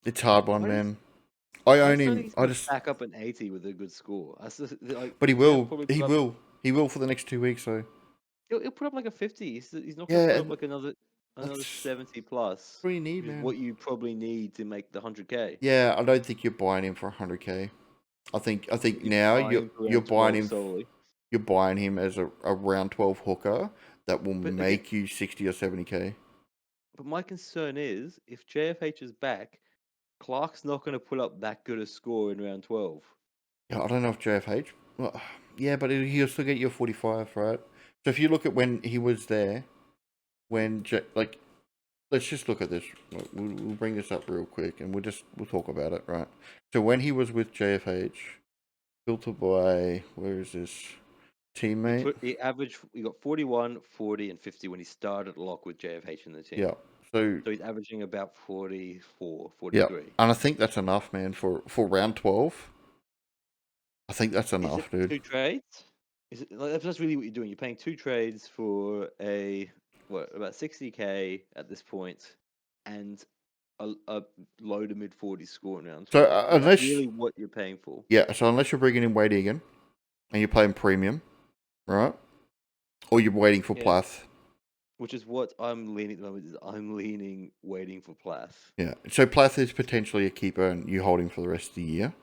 It's a hard one, I just, man. I I own just don't think him. he's I going to just, back up an 80 with a good score. but he He's going to will. probably He put up. will. He will for the next 2 weeks. So He'll put up like a 50. He's not going to yeah, put up and like another that's 70 plus, what you need, which is man. what you probably need to make the 100K. Yeah, I don't think you're buying him for 100k. I think You're now buying him for you're around buying 12 him solely. you're buying him as a round 12 hooker that will But again, make you 60 or 70k. but my concern is if JFH is back, Clark's not going to put up that good a score in round 12. Yeah, I don't know if JFH. Well, yeah, but he'll still get you a 45, right? So if you look at when he was there, like, let's just look at this. We'll bring this up real quick, and we'll talk about it, right? So when he was with JFH, filtered by where is this teammate? He got 41, 40, and 50 when he started lock with JFH in the team. Yeah. So So he's averaging about 44, yeah, 43. and I think that's enough, man, for round 12. I think that's Is it enough, dude. two trades? Is it like that's really what you're doing? You're paying two trades for about 60K at this point, and a low to mid 40s score in round So 12. Is that really what you're paying for? unless you're bringing in Wade Egan and you're playing premium, right? Or you're waiting for Yeah. Plath. Which is what I'm leaning at the moment. Is I'm leaning waiting for Plath. Yeah. So Plath is potentially a keeper and you hold him for the rest of the year.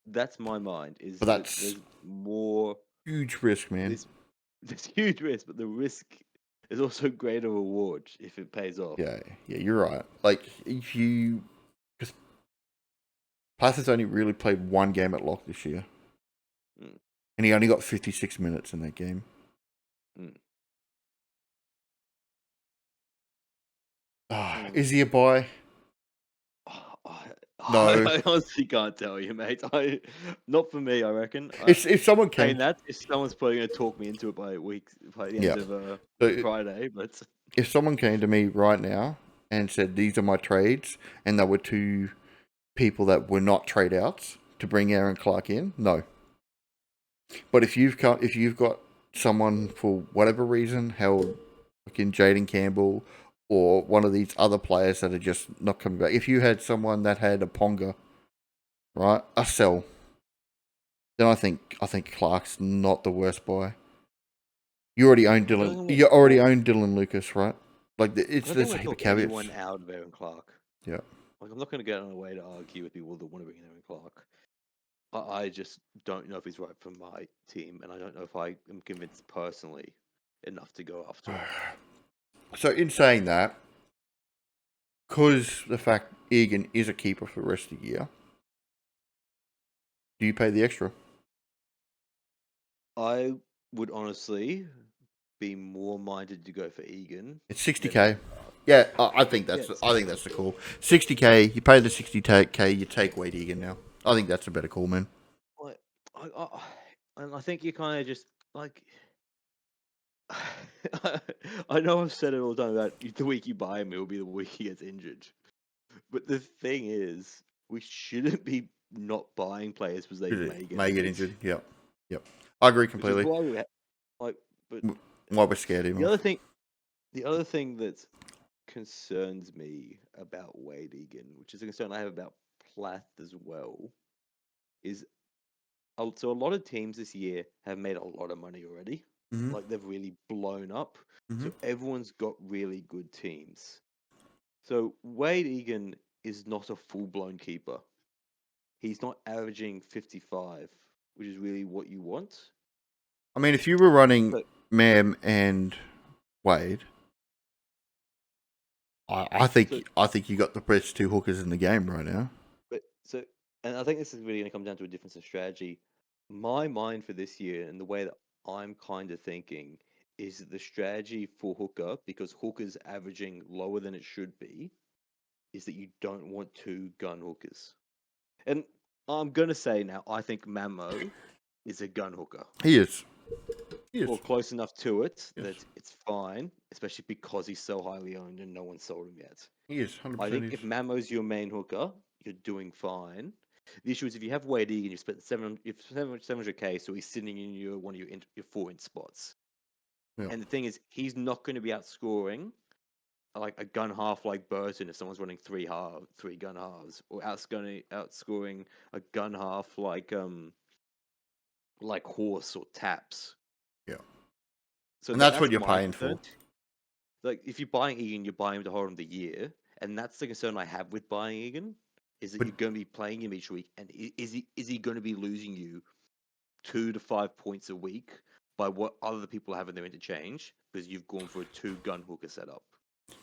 That's my mind. Is But that that's there's more. huge risk, man. There's huge risk, but the risk is also greater reward if it pays off. Yeah, you're right. Like if you, because Plath has only really played one game at lock this year, and he only got 56 minutes in that game. Is he a buy? I, No. I honestly can't tell you, mate. Not for me. I reckon. If someone Saying came, that, if someone's probably going to talk me into it by the yeah. end of So Friday, but if someone came to me right now and said these are my trades, and there were two people that were not trade outs to bring Erin Clark in, no. But if you've got someone for whatever reason held fucking Jaden Campbell or one of these other players that are just not coming back, if you had someone that had a Ponga, right, a sell, then I think Clark's not the worst buy. You already own I don't Dylan. think You already own Dylan Lucas, right? Like I it's don't think there's we're a heap of talking caveats. anyone out of Erin Clark. Yeah. Like, I'm not going to get on the way to argue with people that want to bring in Erin Clark. I just don't know if he's right for my team, and I don't know if I am convinced personally enough to go after him. So in saying that, because the fact Egan is a keeper for the rest of the year, do you pay the extra? I would honestly be more minded to go for Egan It's than 60k. Erin Clark. Yeah, I think Yeah, that's the call. 60k, you pay the 60k, you take Wade Egan now. I think that's a better call, man. like, and I think you kind of just like. I know I've said it all the time that the week you buy him, it will be the week he gets injured. But the thing is, we shouldn't be not buying players because they may get May get injured. injured. Yep. Yep. I agree Which is completely. why like. But Why we're scared him the off. the other thing that concerns me about Wade Egan, which is a concern I have about Plath as well, is so a lot of teams this year have made a lot of money already. Mm-hmm. Like they've really blown up. Mm-hmm. So everyone's got really good teams. So Wade Egan is not a full blown keeper. He's not averaging 55, which is really what you want. I mean, if you were running But Mam and Wade, I so think you got the best two hookers in the game right now. so and I think this is really going to come down to a difference in strategy. My mind for this year and the way that I'm kind of thinking is that the strategy for hooker, because hooker's averaging lower than it should be, is that you don't want two gun hookers. And I'm going to say now, I think Mamo is a gun hooker. He is. He is. Or close enough to it Yes. that it's fine, especially because he's so highly owned and no one sold him yet. He is. I 100% think is. if Mamo's your main hooker, you're doing fine. The issue is if you have Wade Egan, you spent 700k, so he's sitting in one of your 4-inch spots. Yeah. And the thing is, he's not going to be outscoring like a gun half like Burton if someone's running three gun halves, or outscoring a gun half like Horse or Taps. Yeah. So And that's what that's you're my paying concern. for. Like if you're buying Egan, you're buying him to hold him the year, and that's the concern I have with buying Egan, is that But you're going to be playing him each week, and is he going to be losing you 2 to 5 points a week by what other people have in their interchange because you've gone for a two gun hooker setup?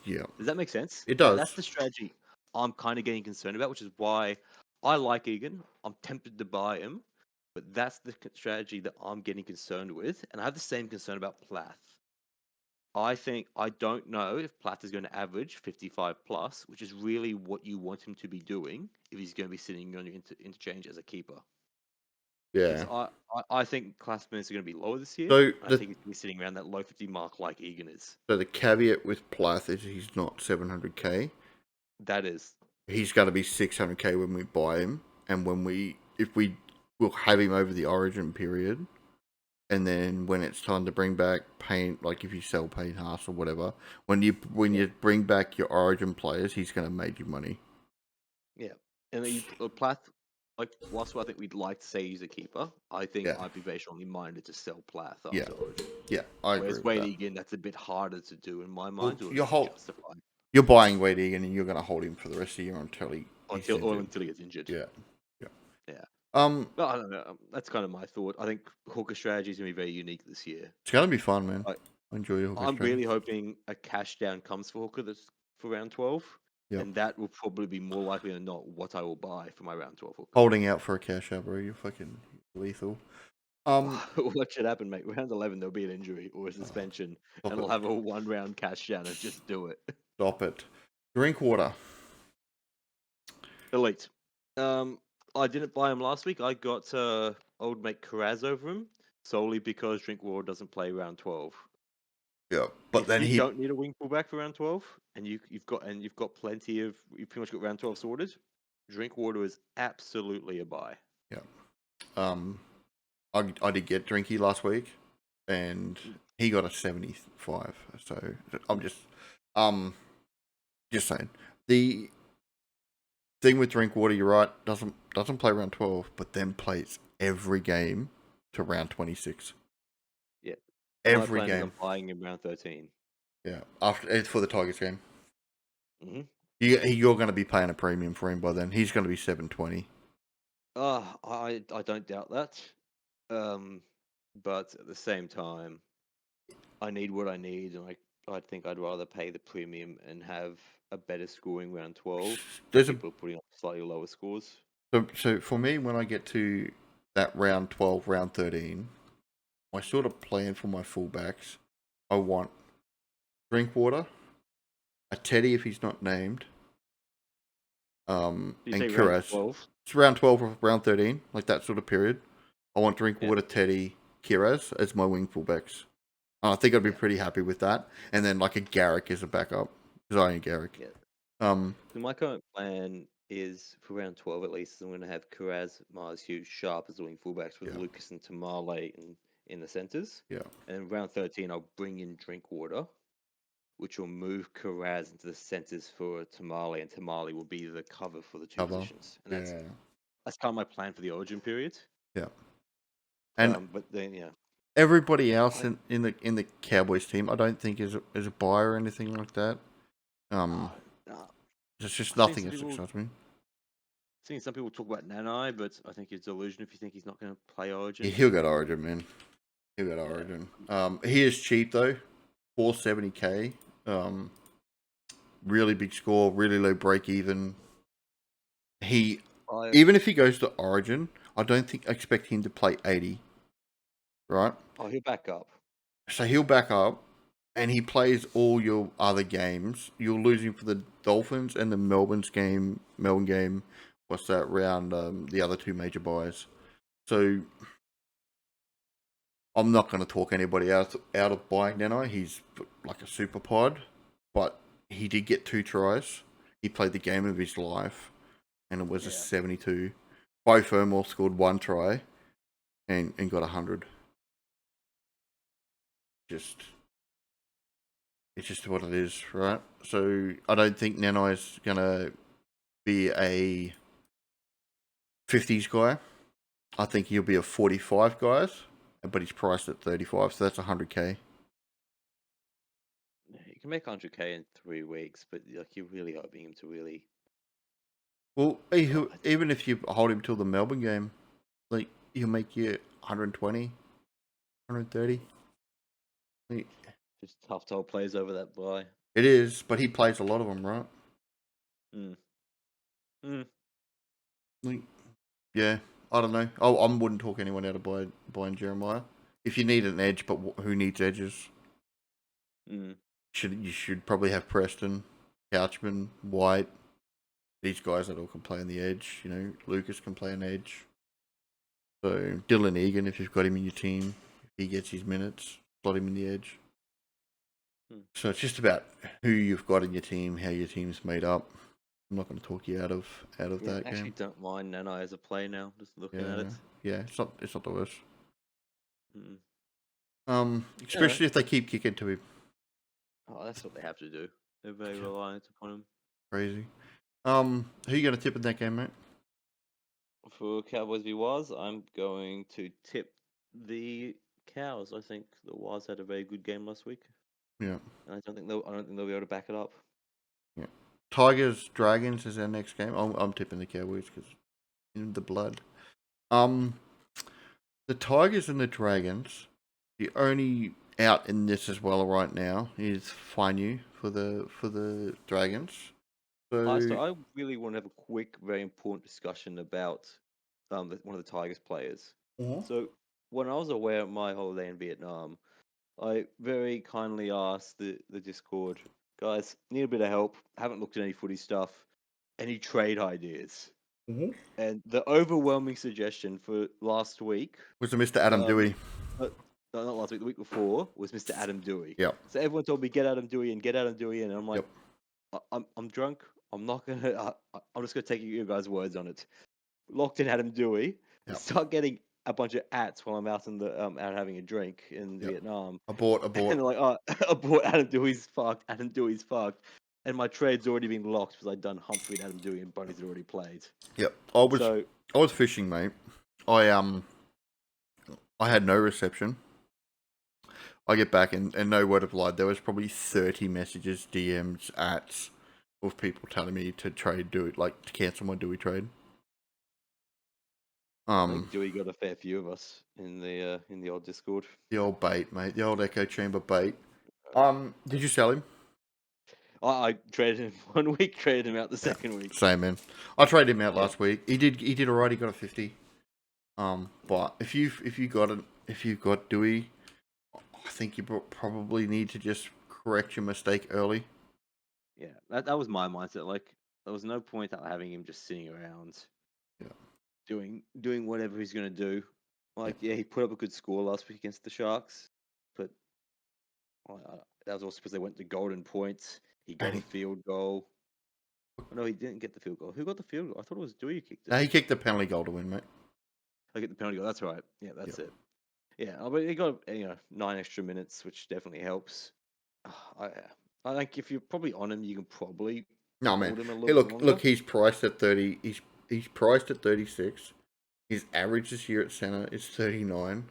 yeah, Does that make sense? it That's does. the strategy I'm kind of getting concerned about, which is why I like Egan. I'm tempted to buy him, but that's the strategy that I'm getting concerned with, and I have the same concern about Plath. I don't know if Platt is going to average 55 plus, which is really what you want him to be doing if he's going to be sitting on your interchange as a keeper. Because Yeah. I think class minutes are going to be lower this year. So And I think he's going to be sitting around that low 50 mark like Egan is. the caveat with Plath is he's not 700k. That is. He's going to be 600k when we buy him, and if we will have him over the Origin period, and then when it's time to bring back Payne, like if you sell Payne Haas or whatever, when you bring back your Origin players, he's going to make you money. Yeah. And Plath, like, whilst I think we'd like to say he's a keeper, I think Yeah. I'd be very strongly minded to sell Plath Yeah. after Origin. Yeah, I agree Whereas with Wade that. Egan, that's a bit harder to do in my Well, mind, or at least justify. You're buying Wade Egan and you're going to hold him for the rest of the year until he's Until he gets injured. Yeah. Yeah. Yeah. Well, I don't know. That's kind of my thought. I think hooker strategy is going to be very unique this year. it's going to be fun, man. I, I enjoy your hooker I'm strategy. really hoping a cash down comes for hooker that's for round 12. Yep. And that will probably be more likely than not what I will buy for my round 12 hooker. Holding out for a cash out, bro. You're fucking lethal. What should happen, mate? Round 11, there'll be an injury or a suspension, and I'll have a 1 round cash down and just do it. Stop it. Drinkwater. Elite. I didn't buy him last week. I got old mate Karaz over him solely because Drinkwater doesn't play round 12. Yeah, but If then you he. don't need a wing fullback for round 12, and you've got plenty of, you pretty much got round 12 sorted. Drinkwater is absolutely a buy. Yeah. I did get Drinky last week, and he got a 75. So I'm just saying. The thing with Drinkwater, you're right, doesn't play round 12, but then plays every game to round 26. Yeah. My Every plan is game. I'm buying him round 13. Yeah. After for the Tigers game. Mm-hmm. You're going to be paying a premium for him by then. He's going to be 720. I don't doubt that. But at the same time, I need what I need, and I think I'd rather pay the premium and have a better scoring round 12 than There's a people putting up slightly lower scores. so for me, when I get to that round 12, round 13, my sort of plan for my fullbacks, I want Drinkwater, a Teddy if he's not named, You and say round Kiraz. 12? It's round 12 or round 13, like that sort of period. I want Yeah. Drinkwater, Teddy, Kiraz as my wing fullbacks. I think I'd be pretty happy with that. And then like a Garrick as a backup, because I own Garrick. Yeah. Um, So my current plan is for round 12 at least. I'm going to have Karaz, Mars, Hughes, Sharp as the wing fullbacks with Yeah. Lucas and Tamale in the centres. Yeah. And then round 13, I'll bring in Drinkwater, which will move Karaz into the centres for Tamale, and Tamale will be the cover for the two Cover. positions. And Yeah. that's kind of my plan for the Origin period. Yeah. And But then, yeah. everybody else in the Cowboys team, I don't think is a buy or anything like that. There's just nothing that excites me. Seeing some people talk about Nanai, but I think it's delusion if you think he's not going to play Origin. Yeah, he'll get Origin, man. He'll get Origin. He is cheap though, 470k. Really big score, really low break even. Even if he goes to Origin, I don't expect him to play 80. Right? Oh, he'll back up. So he'll back up, and he plays all your other games. You'll lose him for the Dolphins and the Melbourne game. What's that round? The other two major buys. So I'm not going to talk anybody out of buying Nano. He's like a super pod, but he did get 2 tries. He played the game of his life, and it was a 72. Bo Fermor scored 1 try, and got 100. It's just what it is, right? So I don't think Nanai's gonna be a 50s guy. I think he'll be a 45 guys, but he's priced at 35, so that's 100k. You can make 100k in 3 weeks, but like you're really hoping him to really. Well, even if you hold him till the Melbourne game, like he'll make you 120, 130. Just tough to hold players over that buy. It is, but he plays a lot of them, right? Like, yeah, I don't know. I wouldn't talk anyone out of buying Jeremiah. If you need an edge, but who needs edges? You should probably have Preston, Couchman, White. These guys that all can play on the edge. You know, Lucas can play an edge. So Dylan Egan, if you've got him in your team, if he gets his minutes, slot him in the edge. So it's just about who you've got in your team, how your team's made up. I'm not going to talk you out of that game. I actually don't mind Nanai as a play now. Just looking at it. Yeah, it's not the worst. Mm. Especially if they keep kicking to him. Oh, that's what they have to do. They're very reliant upon him. Crazy. Who are you going to tip in that game, mate? For Cowboys v Waz, I'm going to tip the Cows. I think the Waz had a very good game last week. Yeah. And I don't think they'll be able to back it up. Yeah. Tigers Dragons is our next game. I'm tipping the Cowboys because in the blood. The Tigers and the Dragons. The only out in this as well right now is Fainu for the Dragons. So I really want to have a quick, very important discussion about one of the Tigers players. So when I was away at my holiday in Vietnam, I very kindly asked the Discord guys, need a bit of help. Haven't looked at any footy stuff. Any trade ideas? Mhm. And the overwhelming suggestion for last week, Was it Mr. Adam um, Dewey? no, not last week, the week before, was Mr. Adam Dewey. Yep. So everyone told me get Adam Dewey and get Adam Dewey, and I'm like, Yep. I'm drunk. I'm not gonna. I'm just gonna take your guys' words on it. Locked in Adam Dewey. Yep. Start getting a bunch of ats while I'm out in the out having a drink in Yep. Vietnam. Abort. And they're like, oh, I bought Adam Dewey's fucked. Adam Dewey's fucked. And my trade's already been locked because I'd done Humphrey and Adam Dewey and Bunny's had already played. Yep. So I was fishing, mate. I had no reception. I get back and no word of lie. There was probably 30 messages, DMs, ats of people telling me to to cancel my Dewey trade. I think Dewey got a fair few of us in the old Discord. The old bait, mate. The old echo chamber bait. Did you sell him? I traded him 1 week, traded him out the second week. Same, man. I traded him out last week. He did alright. He got a 50. But if you've got Dewey, I think you probably need to just correct your mistake early. Yeah, that was my mindset. Like, there was no point out having him just sitting around, doing whatever he's gonna do. Like, yeah, he put up a good score last week against the Sharks, but that was also because they went to golden points. He got a field goal. No, he didn't get the field goal. Who got the field goal? I thought it was Dewey who kicked it. No, he kicked the penalty goal to win, mate. I get the penalty goal. That's right. Yeah, that's it. Yeah, but he got 9 extra minutes, which definitely helps. I think if you're probably on him, you can probably No, hold man. him a little Hey, bit longer. look. He's priced at 30. He's priced at 36. His average this year at center is 39.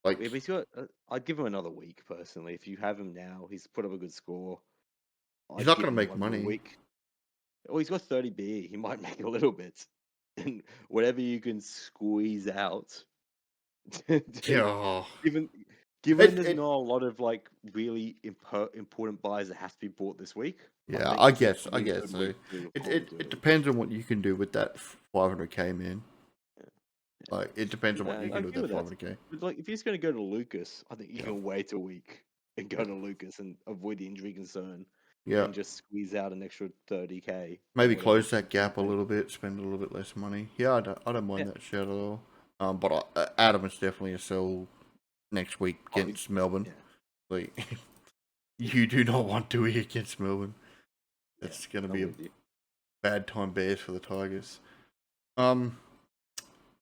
Like, Yeah, but he's got. I'd give him another week personally. If you have him now, he's put up a good score. he's I'd not give going to him make one more money. week. Oh, he's got 30 B. He might make a little bit, and whatever you can squeeze out. Yeah. Given there's not a lot of like really important buys that have to be bought this week. Yeah, think I this is guess probably a good so. week to hold It Dewey. depends on what you can do with that 500k, man. Yeah. Like, it depends on what you can do with that 500k. But like, if you're just going to go to Lucas, I think you can wait a week and go to Lucas and avoid the injury concern. Yeah. And just squeeze out an extra 30k. Maybe close that gap a little bit, spend a little bit less money. Yeah, I don't mind that shit at all. But Adam is definitely a sell next week against Melbourne. Yeah. Like, you do not want Dewey against Melbourne. It's going to be a bad time bears for the Tigers.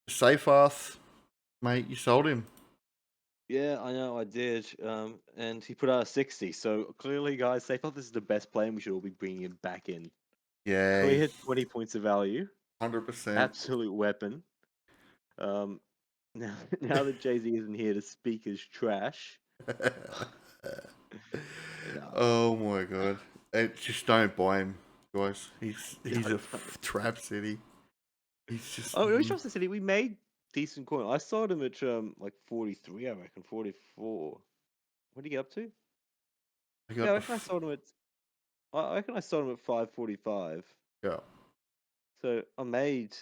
Seyfarth, mate, you sold him. Yeah, I know, I did. And he put out a 60. So clearly, guys, Seyfarth is the best player, and we should all be bringing him back in. Yeah. Clear 20 points of value. 100%. Absolute weapon. Now that Jay-Z isn't here to speak his trash. Oh my god. Just don't buy him, guys. He's a trap city. He's just. Oh, we trust the city. We made decent coin. I sold him at like 43, I reckon, 44. What did he get up to? I reckon I sold him at. I reckon I sold him at 545. Yeah. So I made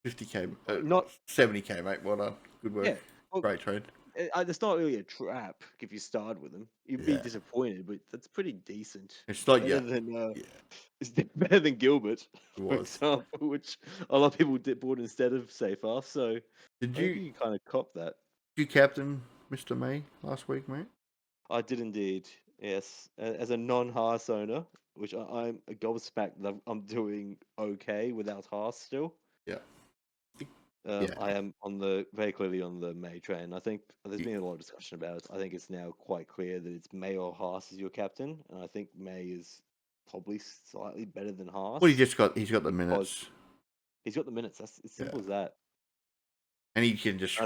50k, not 70k, mate. Well done. Good work. Yeah, well, Great trade. It's not really a trap if you start with him. You'd be disappointed, but that's pretty decent. It's like It's better than Gilbert, for was. example, which a lot of people bought instead of Seyfarth. So Did I think you kind of cop that? Did you captain Mr. May last week, mate? I did indeed. Yes, as a non-Haas owner, which I'm a gobsmacked that I'm doing okay without Haas still. Yeah. I am very clearly on the May train. I think there's been a lot of discussion about it. I think it's now quite clear that it's May or Haas as your captain, and I think May is probably slightly better than Haas. Well, he's got the minutes. He's got the minutes. That's as simple as that. And he can just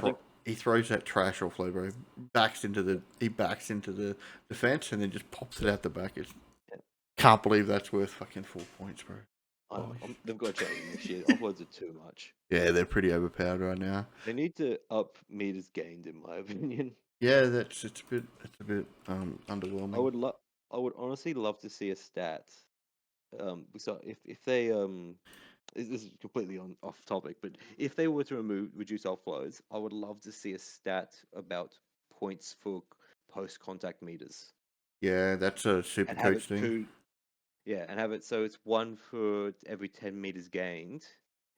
he throws that trash off, bro. He backs into the defense and then just pops it out the back. Can't believe that's worth fucking 4 points, bro. They've got to change it next year. Offloads are too much. Yeah, they're pretty overpowered right now. They need to up meters gained, in my opinion. Yeah, it's a bit underwhelming. I would honestly love to see a stat. So if they this is completely off topic, but if they were to reduce offloads, I would love to see a stat about points for post contact meters. Yeah, that's a super and have coach it thing. two. Yeah, and have it so it's one for every 10 meters gained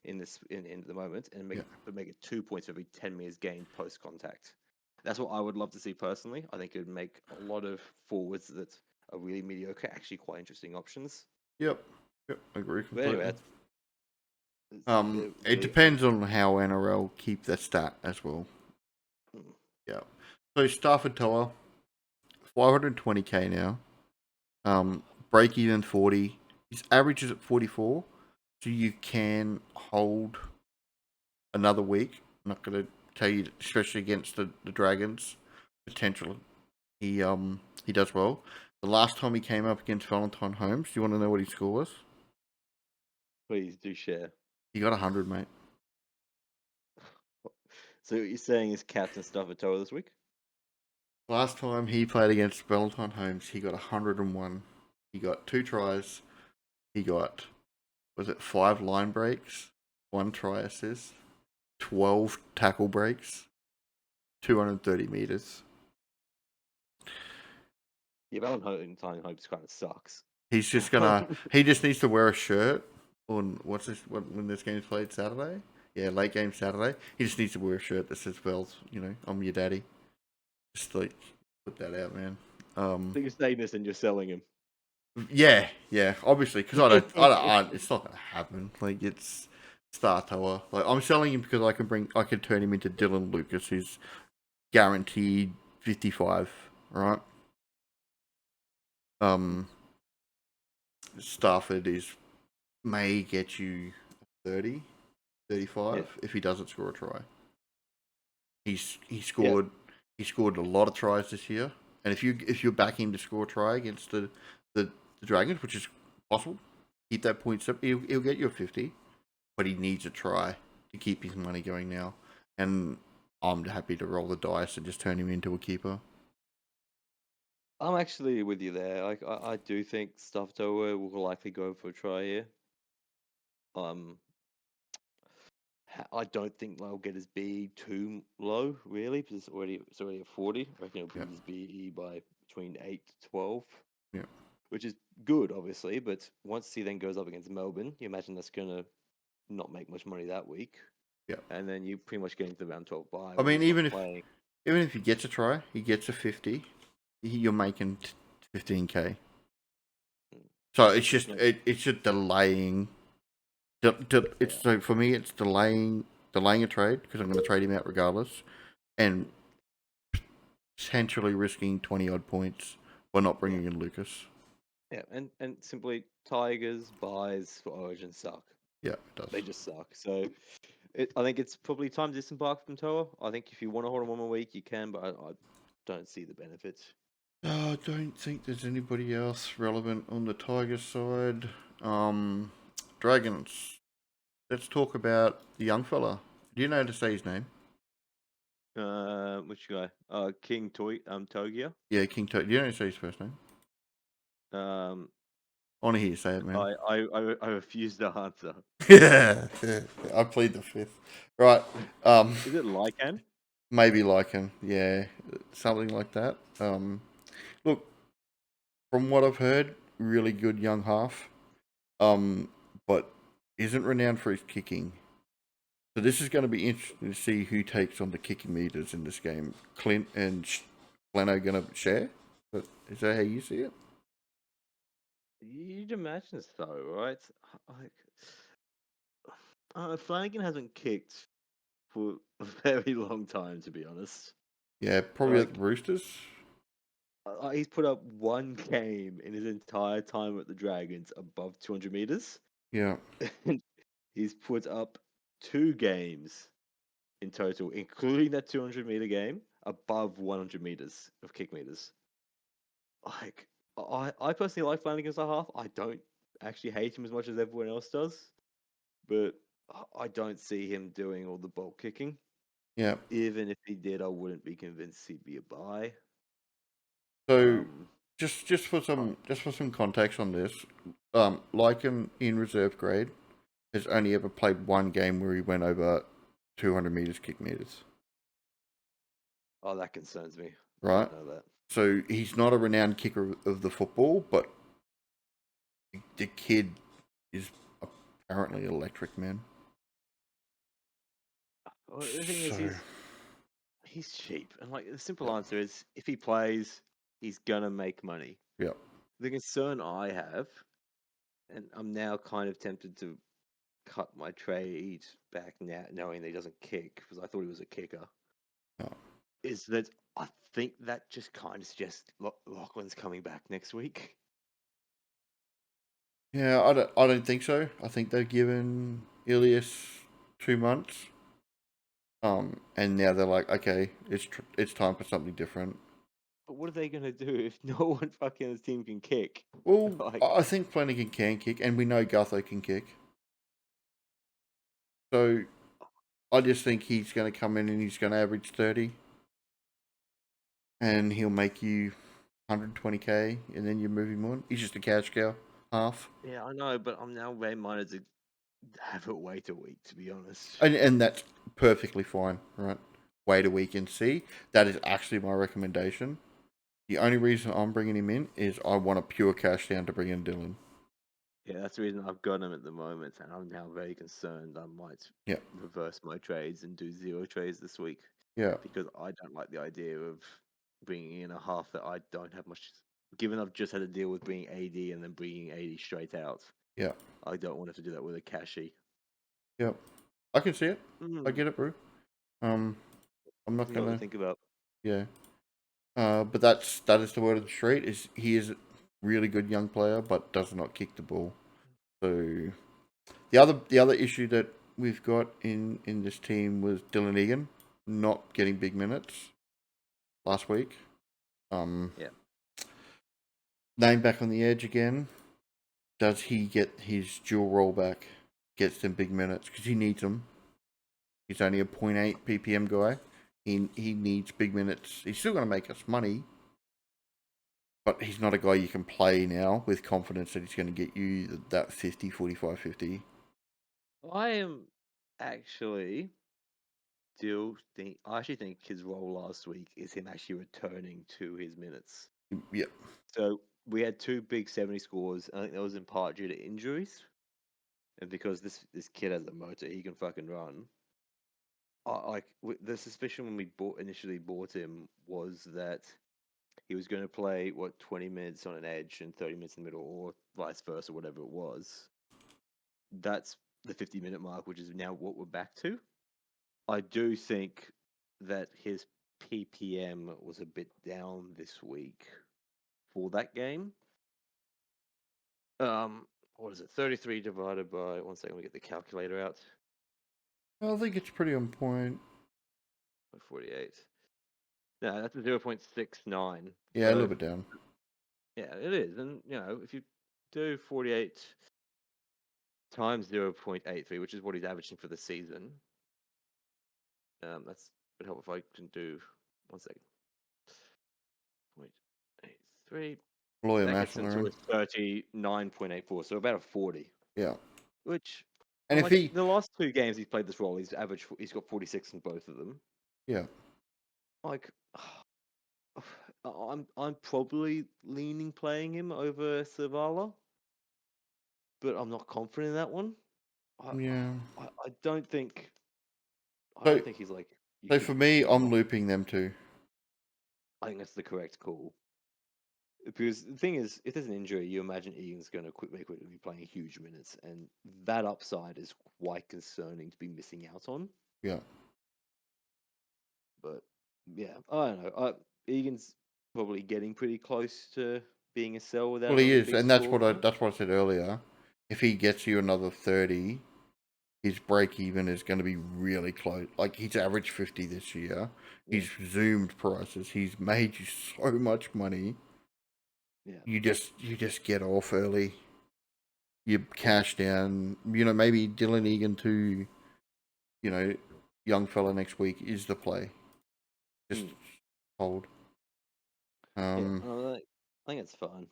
in this in the moment, and Yeah. make it 2 points for every 10 meters gained post contact. That's what I would love to see personally. I think it would make a lot of forwards that are really mediocre actually quite interesting options. Yep. Yep. Agree But anyway, completely. that's It depends on how NRL keep the stat as well. hmm. Yeah. So Stafford Tower, 520k now. Break even 40. His average is at 44, so you can hold another week. I'm not going to tell you, especially against the Dragons. Potential. He does well. The last time he came up against Valentine Holmes, do you want to know what his score was? Please do share. He got 100, mate. So what you're saying is Captain Stafford Tower this week? Last time he played against Valentine Holmes, he got 101. He got 2 tries. He got, was it 5 line breaks, 1 try assist, 12 tackle breaks, 230 meters. Yeah, Valentine Hopes kind of sucks. He's just gonna. He just needs to wear a shirt on what's this? When this game's played Saturday? Yeah, late game Saturday. He just needs to wear a shirt that says, "Well, I'm your daddy." Just like put that out, man. So you're saying this and you're selling him. Yeah. Obviously, because it's not gonna happen. Like it's Startower. Like I'm selling him because I can turn him into Dylan Lucas, who's guaranteed 55. Right. Um, Stafford may get you 30, 35 Yeah. if he doesn't score a try. He Yeah. scored a lot of tries this year, and if you're backing him to score a try against the Dragons, which is possible, keep that points up. He'll get you a 50, but he needs a try to keep his money going now. And I'm happy to roll the dice and just turn him into a keeper. I'm actually with you there. Like I do think Stafford Tower will likely go for a try here. Um, I don't think they'll get his BE too low, really, because it's already at 40. I reckon it'll Yeah, bring his BE by between 8 to 12, yeah, which is good, obviously. But once he then goes up against Melbourne, you imagine that's gonna not make much money that week, yeah. and then you pretty much get into the round 12 bye I where mean, he's not playing. even if he gets a try, he gets a 50. You're making 15k. Mm. So Yeah, it's it's just not. it's just delaying. It's Yeah, so for me, it's delaying a trade because I'm going to trade him out regardless, and potentially risking 20 odd points by not yeah, bringing in Lucas. yeah, and simply Tigers buys for Origin suck. Yeah, it does. They just suck. So I think it's probably time to disembark from Toa. I think if you want to hold on one more week, you can, but I don't see the benefits. I don't think there's anybody else relevant on the Tiger side. Dragons. Let's talk about the young fella. Do you know how to say his name? Which guy? Togia. Yeah, Do you know how to say his first name? Um, I want to hear you say it, man. I refuse to answer. Yeah, I plead the fifth. Right. Is it Lycan? Maybe like him. Yeah, something like that. Look, from what I've heard, really good young half. But isn't renowned for his kicking. So this is going to be interesting to see who takes on the kicking meters in this game. Clint and Leno going to share. But is that how you see it? You'd imagine so, right? Like, Flanagan hasn't kicked for a very long time, to be honest. Yeah, probably at the Like, Roosters. he's put up one game in his entire time at the Dragons above 200 meters. Yeah. And he's put up 2 games in total, including that 200-meter game, above 100 meters of kick meters. Like, I personally like Flanagan as a half. I don't actually hate him as much as everyone else does, but I don't see him doing all the bulk kicking. Yeah. Even if he did, I wouldn't be convinced he'd be a buy. So Um, uh, just for some context on this, Lycan in reserve grade has only ever played one game where he went over 200 meters kick meters. oh, that concerns me. I Right. didn't know that. So he's not a renowned kicker of the football, but the kid is apparently electric, man. Well, the thing is, So he's cheap, and like the simple yeah, answer is, if he plays, he's gonna make money. yeah, The concern I have, and I'm now kind of tempted to cut my trade back now, knowing that he doesn't kick because I thought he was a kicker, yeah. is that I think that just kind of suggests Lachlan's coming back next week. Yeah, I don't think so. I think they've given Ilias 2 months. And now they're like, okay, it's time for something different. But what are they gonna do if no one fucking on this team can kick? Well, Like, I think Flanagan can kick, and we know Gutho can kick. So I just think he's going to come in and he's going to average 30, and he'll make you 120k, and then you move him on. He's just a cash cow, half. yeah, I know, but I'm now way minded to have it wait a week, to be honest. And that's perfectly fine, right? Wait a week and see. That is actually my recommendation. The only reason I'm bringing him in is I want a pure cash down to bring in Dylan. Yeah, that's the reason I've got him at the moment, and I'm now very concerned I might Yeah, reverse my trades and do 0 trades this week yeah, because I don't like the idea of bringing in a half that I don't have much. Given I've just had to deal with bringing AD and then bringing AD straight out, yeah, I don't want to have to do that with a cashy. yeah. I can see it. I Mm, get it, bro. Um, I'm not something else to gonna. think about. Yeah. But that is the word of the street. Is he is a really good young player, but does not kick the ball. So the other issue that we've got in this team was Dylan Egan not getting big minutes last week. Yeah. Name back on the edge again. Does he get his dual roll back? Gets them big minutes because he needs them. He's only a 0.8 ppm guy. He needs big minutes. He's still going to make us money, but he's not a guy you can play now with confidence that he's going to get you that 50, 45, 50. I am actually I actually think his role last week is him actually returning to his minutes. Yeah, So we had two big 70 scores. I think that was in part due to injuries, and because this kid has a motor, he can fucking run. The suspicion when we initially bought him was that he was going to play 20 minutes on an edge and 30 minutes in the middle, or vice versa, whatever it was. That's the 50-minute mark, which is now what we're back to. I do think that his PPM was a bit down this week for that game. What is it? 33 divided by 1 second. We get the calculator out. I think it's pretty on point. 48. No, that's a 0.69. Yeah, a little So bit down. yeah, it is. And if you do 48 times 0.83, which is what he's averaging for the season, that's would help if I can do 1 second. 0.83. Lawyer That math gets on him their to own. a 39.84, so about a 40. Yeah, Which, and if like he, the last two games he's played this role, he's got 46 in both of them. yeah, Like, I'm probably leaning playing him over Savala, but I'm not confident in that one. I yeah. I, I don't think I So, don't think he's like you so could for me, I'm not. looping them too. I think that's the correct call. Because the thing is, if there's an injury, you imagine Egan's going to very quickly be playing huge minutes, and that upside is quite concerning to be missing out on. Yeah. But yeah, I don't know. Egan's probably getting pretty close to being a sell without Well, he another is, big and score. that's what I said earlier. If he gets you another 30, his break even is going to be really close. Like he's averaged 50 this year. Yeah, He's zoomed prices. He's made you so much money. yeah, You just get off early. You cash down. Maybe Dylan Egan to young fella next week is the play. Just mm, hold. yeah. Um, I think it's fine.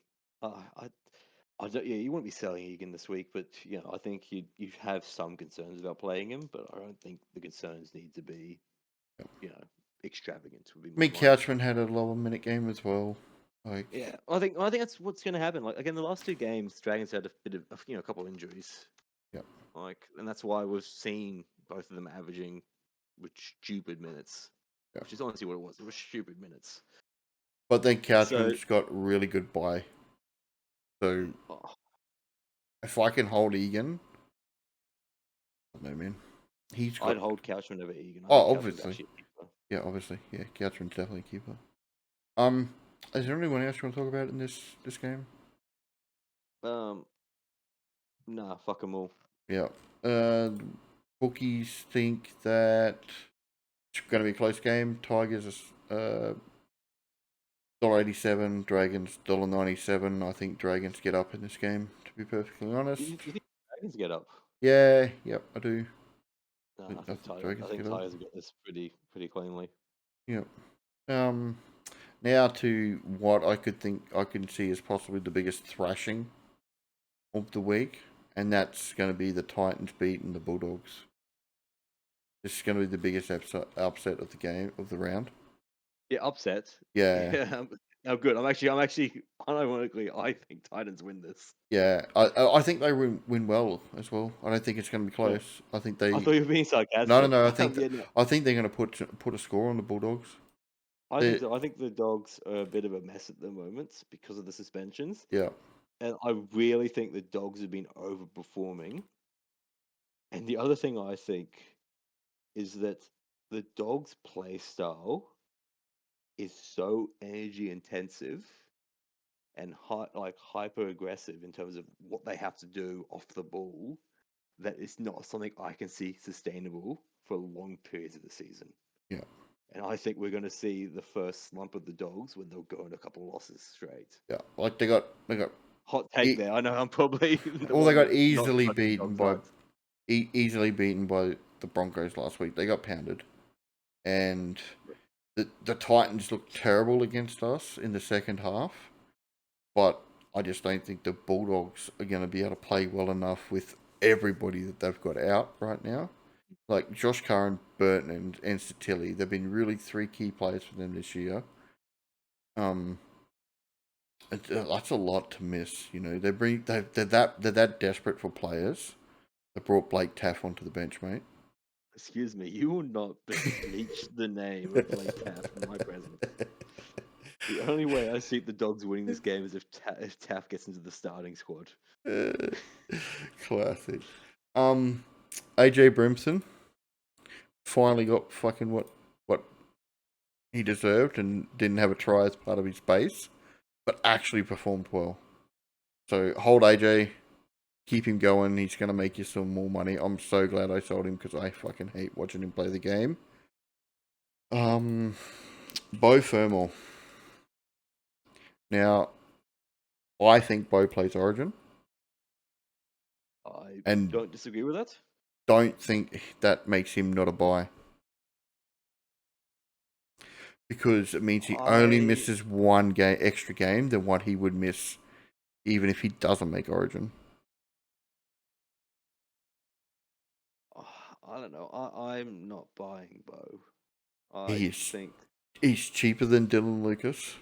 I don't. Yeah, you wouldn't be selling Egan this week, but I think you have some concerns about playing him, but I don't think the concerns need to be, extravagant. Would be I mean, my Couchman had a lower minute game as well. Like, yeah. I think that's what's going to happen. Like again, the last two games, Dragons had a bit of a couple of injuries. Yep. Like, and that's why we've seen both of them averaging with stupid minutes, Yep. which is honestly what it was. It was stupid minutes. But then So Couchman's got really good buy. So oh, if I can hold Egan, I don't know, man. He's got. I'd hold Couchman over Egan. I think Oh, Couchman's obviously. actually a keeper. Yeah, obviously. Yeah, Couchman's definitely a keeper. Is there anyone else you want to talk about in this game? Nah, fuck them all. Yeah. Bookies think that it's going to be a close game. Tigers are $1.87, Dragons $1.97. I think Dragons get up in this game, to be perfectly honest. You think Dragons get up? Yeah, yep, I do. No, I I think Dragons get up. Tigers have got this pretty cleanly. Yep. Now to what I can see as possibly the biggest thrashing of the week, and that's going to be the Titans beating the Bulldogs. This is going to be the biggest upset of the game of the round. Yeah, upset. Yeah. Yeah. Oh, good. I'm actually unironically, I think Titans win this. Yeah, I think they win well as well. I don't think it's going to be Yeah. close. I think they. I thought you were being sarcastic. No. I think Yeah, no. I think they're going to put a score on the Bulldogs. I think so. I think the Dogs are a bit of a mess at the moment because of the suspensions, Yeah, and I really think the Dogs have been overperforming. And the other thing I think is that the Dogs' play style is so energy intensive and hyper aggressive in terms of what they have to do off the ball that it's not something I can see sustainable for long periods of the season. yeah. And I think we're going to see the first slump of the Dogs when they'll go on a couple of losses straight. Yeah, like they got Hot take there. I know I'm probably the well, they one got not easily touching beaten Dogs by nuts. easily beaten by the Broncos last week. They got pounded, and the Titans looked terrible against us in the second half. But I just don't think the Bulldogs are going to be able to play well enough with everybody that they've got out right now. Like Josh Curran, Burton, and Satilli, they've been really three key players for them this year. That's a lot to miss. You know, they're that desperate for players. They brought Blake Taff onto the bench, mate. Excuse me, you will not besmirch the name of Blake Taff in my presence. The only way I see the Dogs winning this game is if Taff gets into the starting squad. Classic. AJ Brimson finally got fucking what he deserved and didn't have a try as part of his base, but actually performed well. So hold AJ, keep him going. He's going to make you some more money. I'm so glad I sold him because I fucking hate watching him play the game. Bo Fermor. Now, I think Bo plays Origin. I And don't disagree with that. don't think that makes him not a buy. Because it means he only misses one extra game than what he would miss even if he doesn't make Origin. I don't know. I'm not buying Bo. He's cheaper than Dylan Lucas.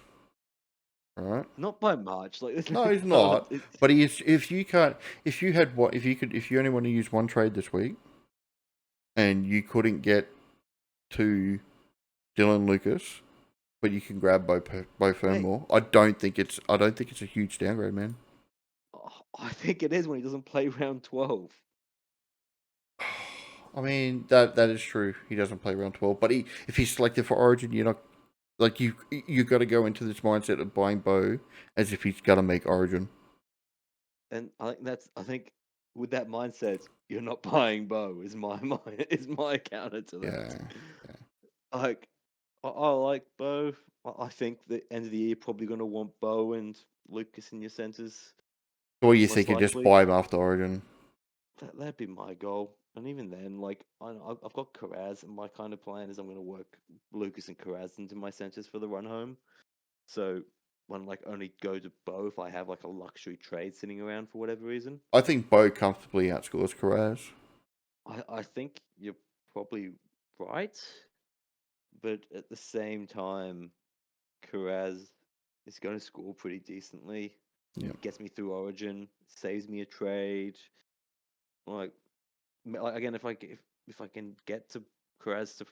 Right? Not by much. No, he's not. But he is. If you only want to use one trade this week, and you couldn't get to Dylan Lucas, but you can grab Bo Fermor. I don't think it's a huge downgrade, man. I think it is when he doesn't play round 12. I mean that is true. He doesn't play round 12, but if he's selected for Origin, you're not like you got to go into this mindset of buying Bo as if he's gonna make Origin. And I think with that mindset, you're not buying Bo. Is my counter to that. Yeah. Like I like Bo. I think the end of the year probably going to want Bo and Lucas in your centers. Or you most think you just likely. buy him after Origin? That'd be my goal. And even then, like I've got Carraz, and my kind of plan is I'm going to work Lucas and Carraz into my centers for the run home. So when only go to Bo if I have like a luxury trade sitting around for whatever reason. I think Bo comfortably outscores Carraz. I think you're probably right, but at the same time, Carraz is going to score pretty decently. Yeah. It gets me through Origin, saves me a trade. Like again, if I can get to Carraz to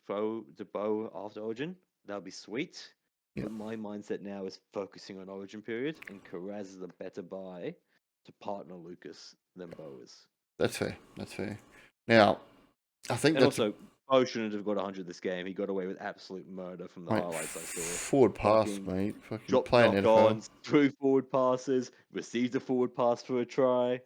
bow after Origin, that would be sweet. Yeah. But my mindset now is focusing on Origin period, and Carraz is a better buy to partner Lucas than Bo is. That's fair. That's fair. Now, I think And that's also, Bo shouldn't have got 100 this game. He got away with absolute murder from the mate, highlights I saw. forward pass, Fucking mate. Fucking drop playing knock NFL. ons, threw forward passes, received a forward pass for a try.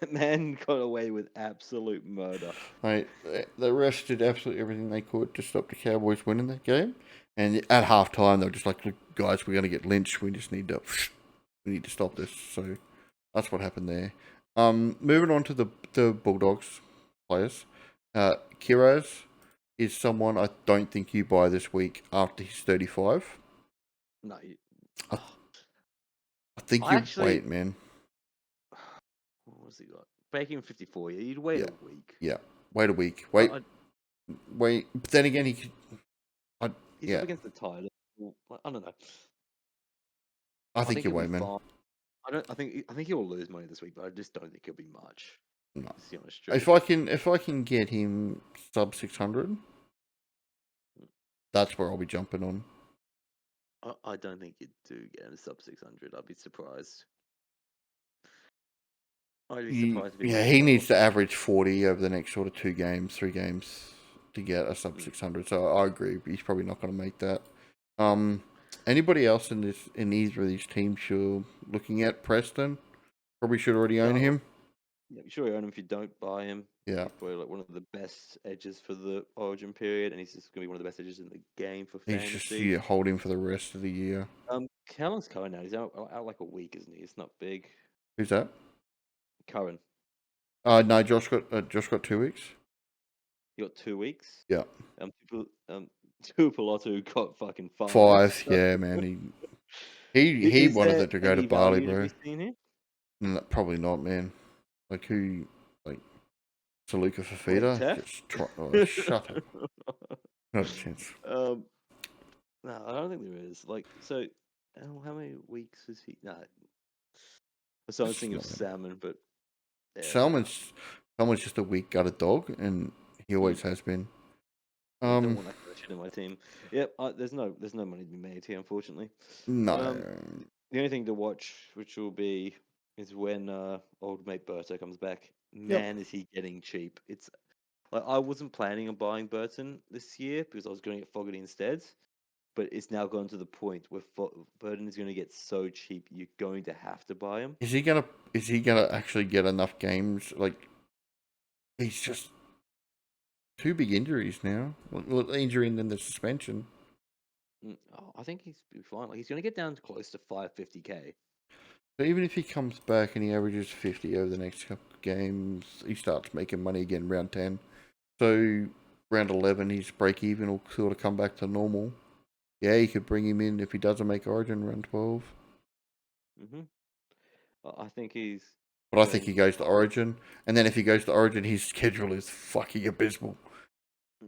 Man got away with absolute murder. Mate, the refs did absolutely everything they could to stop the Cowboys winning that game. And at halftime, they were just like, "Look, guys, we're going to get lynched. We just need to stop this." So that's what happened there. Moving on to the Bulldogs players. Kiraz is someone I don't think you buy this week after he's 35. No, I, I think I you actually. wait, man. What was he got? Baking 54. Yeah, you'd wait Yeah. a week. Yeah, wait a week. I- Wait. But then again, he could. He's Yeah, up against the title. I don't know. I think you he'll be wait, man. fine. I think he'll lose money this week, but I just don't think he'll be much. No. That's the honest truth. If I can get him sub 600, that's where I'll be jumping on. I don't think you do get him sub 600. I'd be surprised. I'd be surprised if Yeah, he needs to average 40 over the next sort of 3 games to get a sub 600. So I agree, he's probably not going to make that. Anybody else in either of these teams you're looking at? Preston probably should already own him. Yeah, you sure own him if you don't buy him. Yeah, He's probably like one of the best edges for the Origin period, and he's just going to be one of the best edges in the game for fantasy. he's just hold him for the rest of the year. Callan's Curran now. He's out like a week, isn't he? It's not big. Who's that? Curran. No, Josh got 2 weeks. You got 2 weeks. Yeah. Tuipulotu got fucking 5. 5, yeah, man. He wanted it to go to Bali, bro. To be seen here? No, probably not, man. Like who? Like Saluka Fifita? Just shut up. Not a chance. No, I don't think there is. Like, so, how many weeks is he? No, so I'm thinking of Salmon, but yeah, Salmon's just a weak gutted dog, and he always has been. I don't want that kind of shit in my team. Yep, there's no money to be made here, unfortunately. No. The only thing to watch, which will be, is when old mate Berto comes back. Man, is he getting cheap? It's like I wasn't planning on buying Burton this year because I was going to get Fogarty instead. But it's now gone to the point where Burton is going to get so cheap, you're going to have to buy him. Is he gonna actually get enough games? Like, he's just 2 big injuries now. Well, injury and then the suspension. I think he's fine. Like he's going to get down to close to 550k. So even if he comes back and he averages 50 over the next couple of games, he starts making money again round 10. So round 11, his break even will sort of come back to normal. Yeah, you could bring him in if he doesn't make Origin round 12. I think he's. But I think he goes to Origin, and then if he goes to Origin, his schedule is fucking abysmal.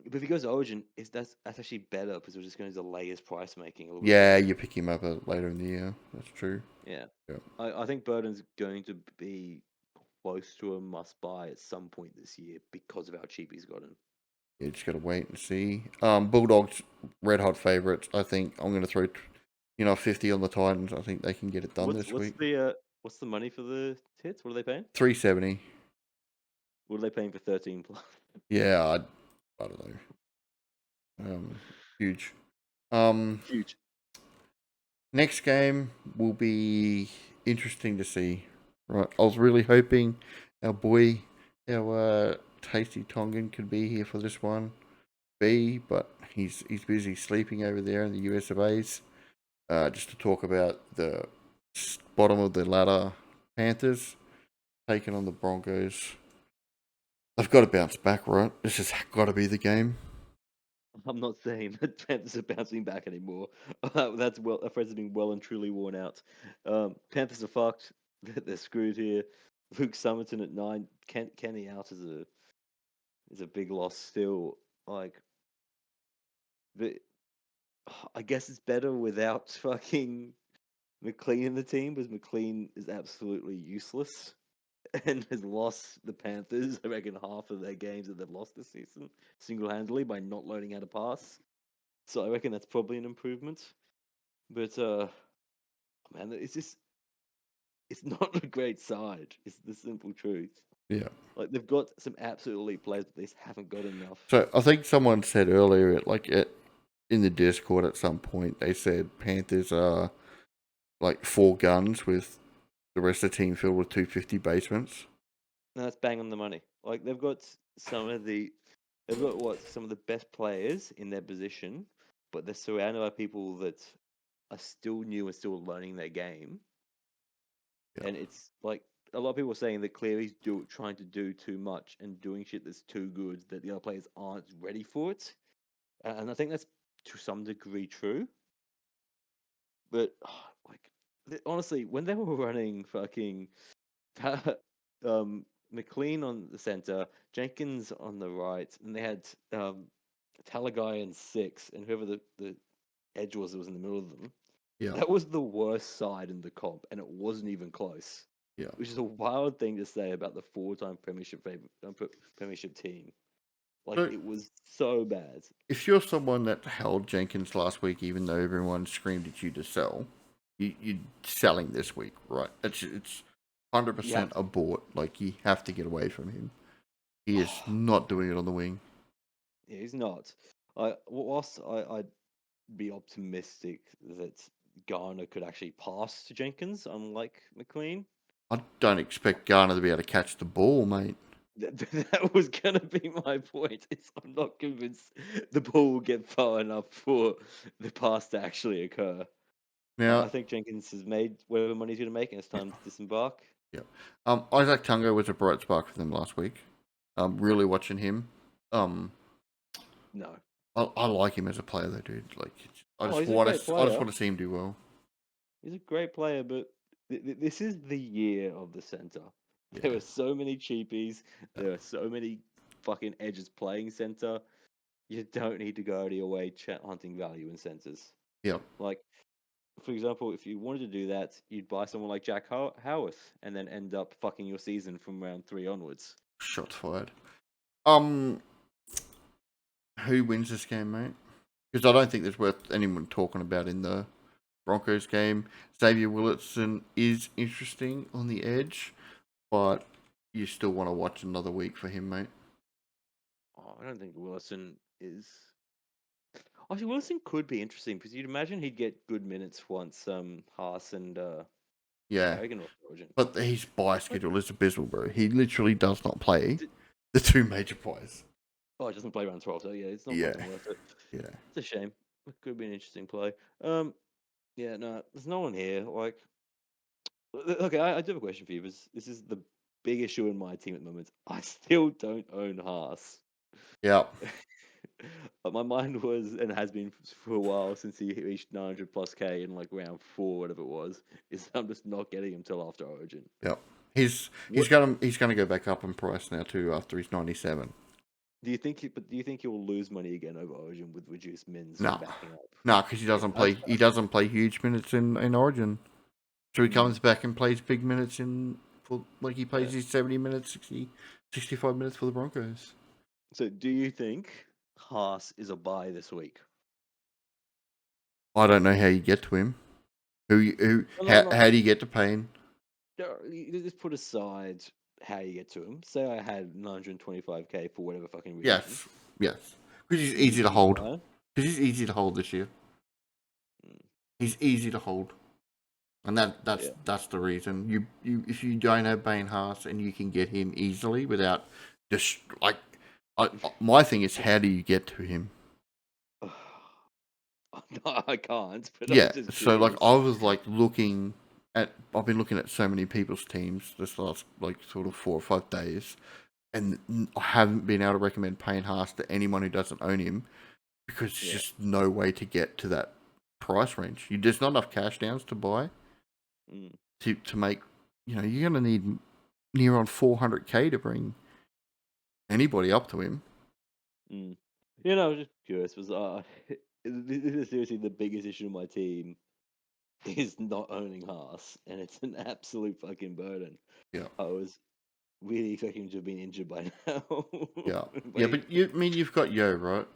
But if he goes to Origin, that's actually better because we're just going to delay his price making a little bit. Yeah, you pick him up later in the year. That's true. Yeah. I think Burton's going to be close to a must buy at some point this year because of how cheap he's gotten. Yeah, just got to wait and see. Bulldogs, red hot favourites. I think I'm going to throw, 50 on the Titans. I think they can get it done this week. What's the money for the Tits? What are they paying? 370. What are they paying for 13 plus? Yeah, I don't know. Huge. Huge. Next game will be interesting to see. Right, I was really hoping our boy, our tasty Tongan, could be here for this one. But he's busy sleeping over there in the US of A's. Just to talk about the bottom of the ladder Panthers taking on the Broncos. They've got to bounce back, right? This has got to be the game. I'm not saying that Panthers are bouncing back anymore. That's Fred's has been well and truly worn out. Panthers are fucked. They're screwed here. Luke Summerton at 9. Kenny out is a big loss still. Like I guess it's better without fucking McLean in the team, because McLean is absolutely useless and has lost the Panthers, I reckon, half of their games that they've lost this season single-handedly by not learning how to pass. So I reckon that's probably an improvement. But man, it's not a great side. It's the simple truth. Yeah. Like they've got some absolute elite players, but they just haven't got enough. So I think someone said earlier, in the Discord at some point, they said Panthers are like 4 guns with the rest of the team filled with 250 basements. No, that's bang on the money. Like they've got they've got some of the best players in their position, but they're surrounded by people that are still new and still learning their game. Yeah. And it's like a lot of people are saying that Cleary's trying to do too much and doing shit that's too good that the other players aren't ready for it. And I think that's to some degree true. But honestly, when they were running fucking McLean on the center, Jenkins on the right, and they had Talagai in 6, and whoever the edge was that was in the middle of them. Yeah. That was the worst side in the comp, and it wasn't even close. Yeah. Which is a wild thing to say about the 4-time premiership team. Like So, it was so bad. if you're someone that held Jenkins last week, even though everyone screamed at you to sell, you're selling this week, right? It's 100% a bought. Like, you have to get away from him. He is not doing it on the wing. Yeah, he's not. I'd be optimistic that Garner could actually pass to Jenkins, unlike McLean. I don't expect Garner to be able to catch the ball, mate. That was gonna be my point. I'm not convinced the ball will get far enough for the pass to actually occur. I Now, think Jenkins has made whatever money he's going to make, and it's time to disembark. yeah. Isaac Tungo was a bright spark for them last week. Really watching him. No. I like him as a player, though, dude. Like, I Oh, just he's a great want player. to see him do well. He's a great player, but this is the year of the center. Yeah. There are so many cheapies. There are so many fucking edges playing center. You don't need to go out of your way hunting value in centers. Yeah. Like, for example, if you wanted to do that, you'd buy someone like Jack Howarth and then end up fucking your season from round 3 onwards. Shots fired. Who wins this game, mate? Because I don't think there's worth anyone talking about in the Broncos game. Xavier Willitson is interesting on the edge, but you still want to watch another week for him, mate. Oh, I don't think Wilson is. Actually, Wilson could be interesting because you'd imagine he'd get good minutes once Haas and Yeah. Carrigan were Origin. But his bye schedule is abysmal, bro. He literally does not play the 2 major buys. Oh, it doesn't play round 12, so yeah, it's not Yeah. fucking worth it. Yeah. It's a shame. It could be an interesting play. Yeah, no, there's no one here. Like, okay, I do have a question for you. This is the big issue in my team at the moment. I still don't own Haas. Yeah. But my mind was and has been for a while since he reached 900 plus K in like round 4, whatever it was. Is I'm just not getting him till after Origin. Yeah. He's gonna go back up in price now too after he's 97. Do you think he'll lose money again over Origin with reduced mins No. backing up? No, because he doesn't play. He doesn't play huge minutes in Origin. So he comes back and plays big minutes he plays his 70 minutes, 60, 65 minutes for the Broncos. So do you think Haas is a buy this week? I don't know how you get to him. How do you get to Payne? You just put aside how you get to him. Say I had 925K for whatever fucking reason. Yes. Because he's easy to hold. Because he's easy to hold this year. He's easy to hold. And that's the reason. You if you don't have Bane Haas and you can get him easily without just my thing is how do you get to him? No, I can't. But yeah, so like I was like I've been looking at so many people's teams this last like sort of 4 or 5 days, and I haven't been able to recommend Payne Haas to anyone who doesn't own him because there's just no way to get to that price range. There's not enough cash downs to buy. To make, you're going to need near on 400K to bring anybody up to him. I was just curious. This is seriously the biggest issue of my team is not owning Haas, and it's an absolute fucking burden. Yeah, I was really expecting him to have been injured by now. yeah, But yeah. But you've got Yo, right?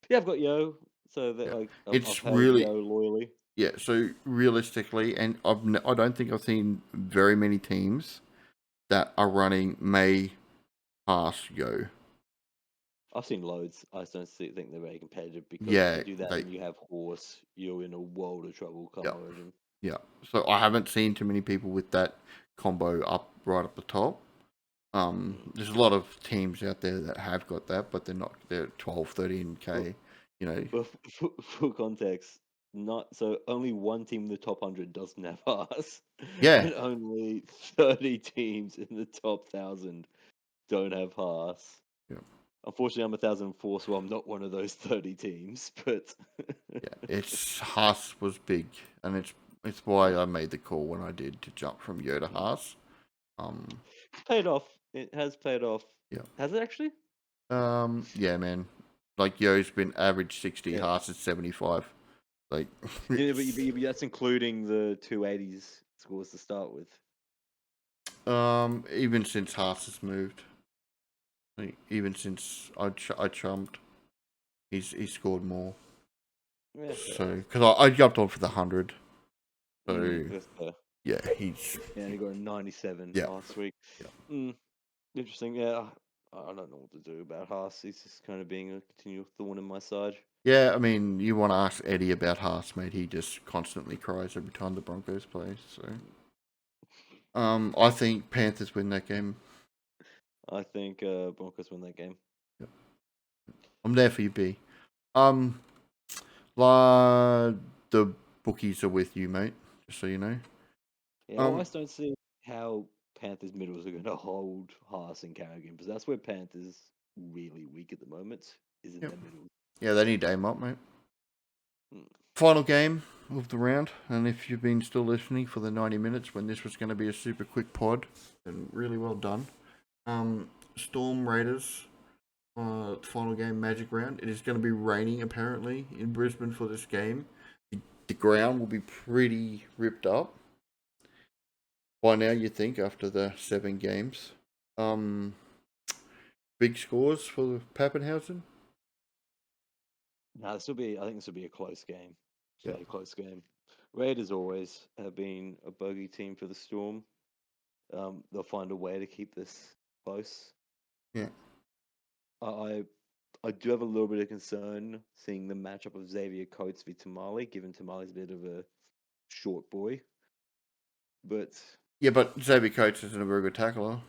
yeah, I've got Yo, so that Yeah, like I've it's held really Yo loyally. yeah. So realistically, and I don't think I've seen very many teams that are running May Haas Yo. I've seen loads. I just don't think they're very competitive because if you Yeah, do that they and you have horse, you're in a world of trouble come yeah. Origin. Yeah. So I haven't seen too many people with that combo up right up the top. Mm. There's a lot of teams out there that have got that, but they're 12, But, 13K, you know. but for context, not so only one team in the top 100 doesn't have us, Yeah. and only 30 teams in the top 1,000 don't have Haas. Yeah. Unfortunately, I'm 1,004, so I'm not one of those 30 teams. But Yeah. It's Haas was big, and it's why I made the call when I did to jump from Yo to Haas. it's paid off. It has paid off. Yeah. Has it actually? Yeah, man. Like Yo's been average 60, Yeah. Haas is 75. Like Yeah, but, it's that's including the 280s scores to start with. even since Haas has moved. Like, even since I chumped, he scored more. Yeah, fair So enough. because I jumped on for the 100. So That's fair. yeah, he's Yeah, and he got a 97 yeah, last week. yeah, Mm, interesting. Yeah, I don't know what to do about Haas. He's just kind of being a continual thorn in my side. yeah. I mean, you want to ask Eddie about Haas, mate? He just constantly cries every time the Broncos play. So I think Panthers win that game. I think Broncos win that game. Yeah. I'm there for you, B. Um, la the bookies are with you, mate. Just so you know. Yeah, well, I Um, just don't see how Panthers middles are going to hold Haas and Carrigan because that's where Panthers really weak at the moment is in yep. their middle. Yeah, they need to aim up, mate. Mm. Final game of the round, and if you've been still listening for the 90 minutes when this was going to be a super quick pod, then really well done. Storm Raiders, final game, Magic Round. It is going to be raining apparently in Brisbane for this game. The ground will be pretty ripped up by now, you think, after the 7 games. Big scores for Pappenhausen. Now I think this will be a close game. Yeah, Fairly close game. Raiders always have been a bogey team for the Storm. They'll find a way to keep this close. yeah. I I do have a little bit of concern seeing the matchup of Xavier Coates v Tamale, given Tamale's a bit of a short boy. But Yeah, but Xavier Coates isn't a very good tackler.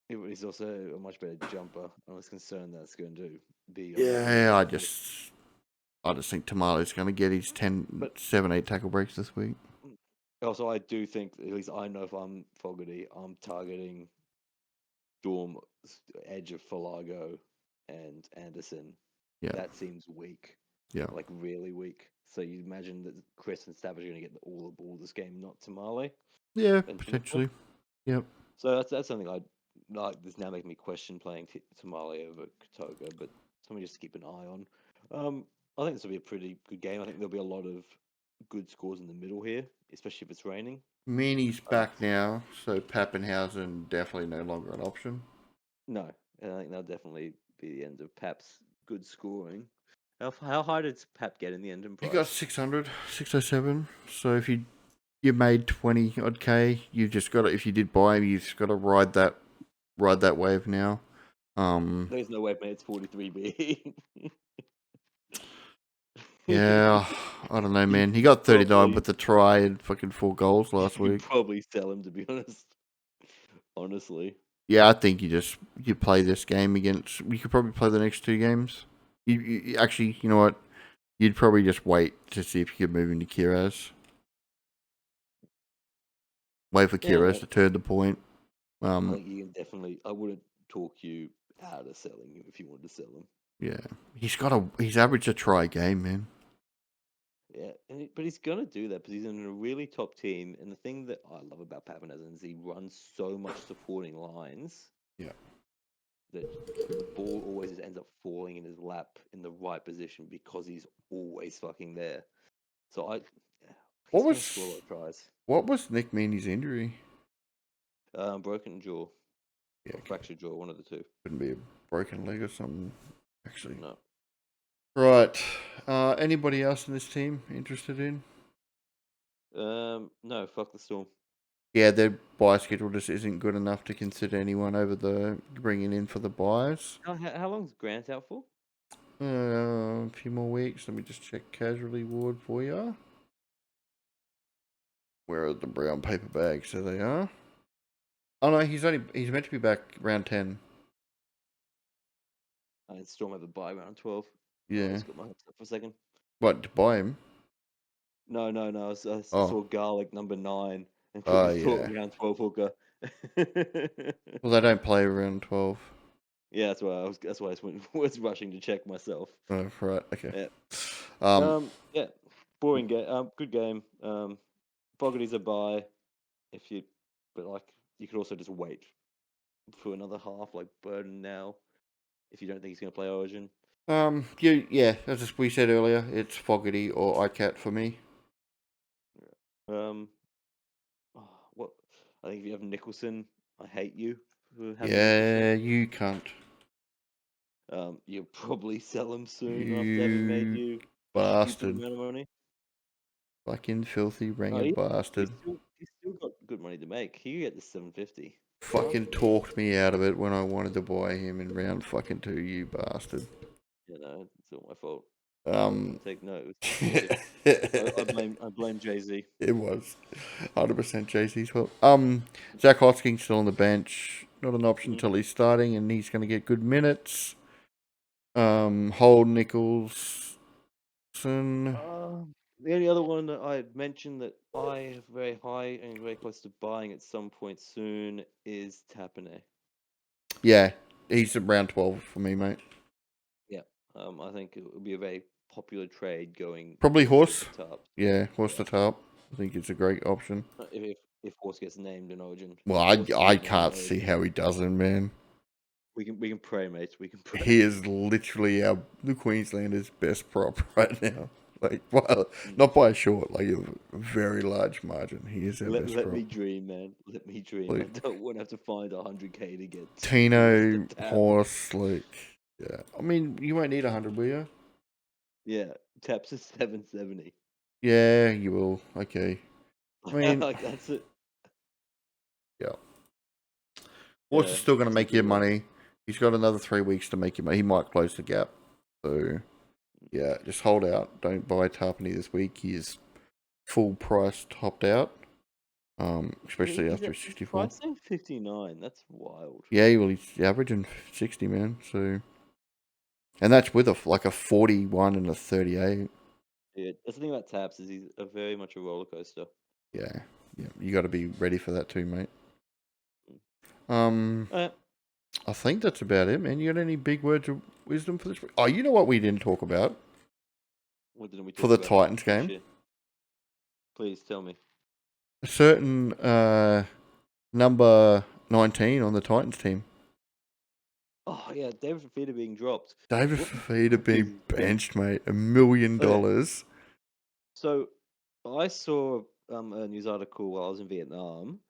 he's also a much better jumper. I was concerned that's going to be a lot Yeah, more. I just think Tamale's going to get his 10, But 7, 8 tackle breaks this week. also, I do think, at least I know if I'm Fogarty, I'm targeting Storm edge of Falago and Anderson. Yeah, That seems weak, yeah, like really weak. So you imagine that Chris and Savage are going to get all the ball this game, not Tamale yeah, and Timothy. potentially. Yep. So that's something I like. This now making me question playing Tamale over Kotoga, but something just to keep an eye on. I think this will be a pretty good game. I think there'll be a lot of good scores in the middle here, especially if it's raining. Meany's Uh, back now, so Pappenhausen definitely no longer an option. no, and I think that'll definitely be the end of Pap's good scoring. How high did Pap get in the end in He got price? 600, 607. So if you made 20 odd K, you just got to, if you did buy him, you just got to ride that wave now. There's no way I've made it's 43B. Yeah, I don't know, you man. He got 39 probably with the try and fucking 4 goals last you week. probably sell him to be honest. Honestly. Yeah, I think you play this game against. You could probably play the next 2 games. Actually, you know what? You'd probably just wait to see if you could move into Kiraz. Wait for Yeah, Kiraz to turn the point. I think you can definitely. I wouldn't talk you out of selling him if you wanted to sell him. Yeah, he's averaged a try a game, man. Yeah, but he's gonna do that because he's in a really top team. And the thing that I love about Pavan is he runs so much supporting lines Yeah, that the ball always just ends up falling in his lap in the right position because he's always fucking there. So he's gonna score a lot of tries. What was Nick Meaney's injury? Broken jaw, Yeah, or fractured jaw, one of the two. couldn't be a broken leg or something. Actually, No. right. Anybody else in this team interested in? No, fuck the Storm. Yeah, their buy schedule just isn't good enough to consider anyone over the bringing in for the buys. How long's Grant out for? A few more weeks. Let me just check casualty ward for you. Where are the brown paper bags? There they are. Oh no, he's meant to be back round 10. Storm have a buy round 12. Yeah. I just got my hopes up for a second. What, to buy him? No. I Oh. saw Garlic number 9 and Oh, quickly thought yeah. round 12 hooker. Well, they don't play round 12. Yeah, that's why I was rushing to check myself. Oh, right. Okay. Yeah. Yeah. Boring game. Good game. Fogarty's a buy. But you could also just wait for another half, like Burden now, if you don't think he's going to play Origin. Yeah, as we said earlier, it's Fogarty or ICAT for me. What? I think if you have Nicholson, I hate you for having Yeah, Nicholson. you cunt. You'll probably sell him soon after having made You you bastard. stupid amount of money. Fucking filthy ringer He's bastard. still got good money to make. He could get the 750. Fucking talked me out of it when I wanted to buy him in round fucking 2, you bastard. You know, it's all my fault. Take note. I blame Jay-Z. It was 100% Jay-Z's fault. Zach Hoskins still on the bench. Not an option until he's starting, and he's going to get good minutes. Hold Nicholson. The only other one that I had mentioned that I have very high and very close to buying at some point soon is Tapane. Yeah, he's at round 12 for me, mate. Yeah, I think it would be a very popular trade going. Probably Horse. To Tarp. Yeah, Horse to Tarp. I think it's a great option. If Horse gets named in Origin. Well, I can't see how he doesn't, man. We can pray, mate. We can pray. He is literally the Queenslanders' best prop right now. Like, well, not by a short, like a very large margin. He is our best prop. Let me dream, man. Let me dream. Like, I don't want to have to find 100k to get Tino, Horse, like, yeah. I mean, you won't need 100, will you? Yeah, Taps is 770. Yeah, you will. Okay. I mean, like that's it. Yeah. Horse is still going to make you money. He's got another 3 weeks to make you money. He might close the gap. So, yeah, just hold out. Don't buy Tarpany this week. He is full price topped out. Especially after 64. Pricing 59. That's wild. Yeah, well, he's averaging 60, man. So, and that's with a 41 and a 38. Yeah, that's the thing about Taps is he's very much a roller coaster. Yeah. You got to be ready for that too, mate. I think that's about it, man. You got any big words of wisdom for this week? Oh, you know what we didn't talk about? What didn't we talk for the about Titans game? Shit. Please tell me. A certain number 19 on the Titans team. Oh yeah, David Fifita being dropped. David Fifita being benched, mate. $1 million. So I saw a news article while I was in Vietnam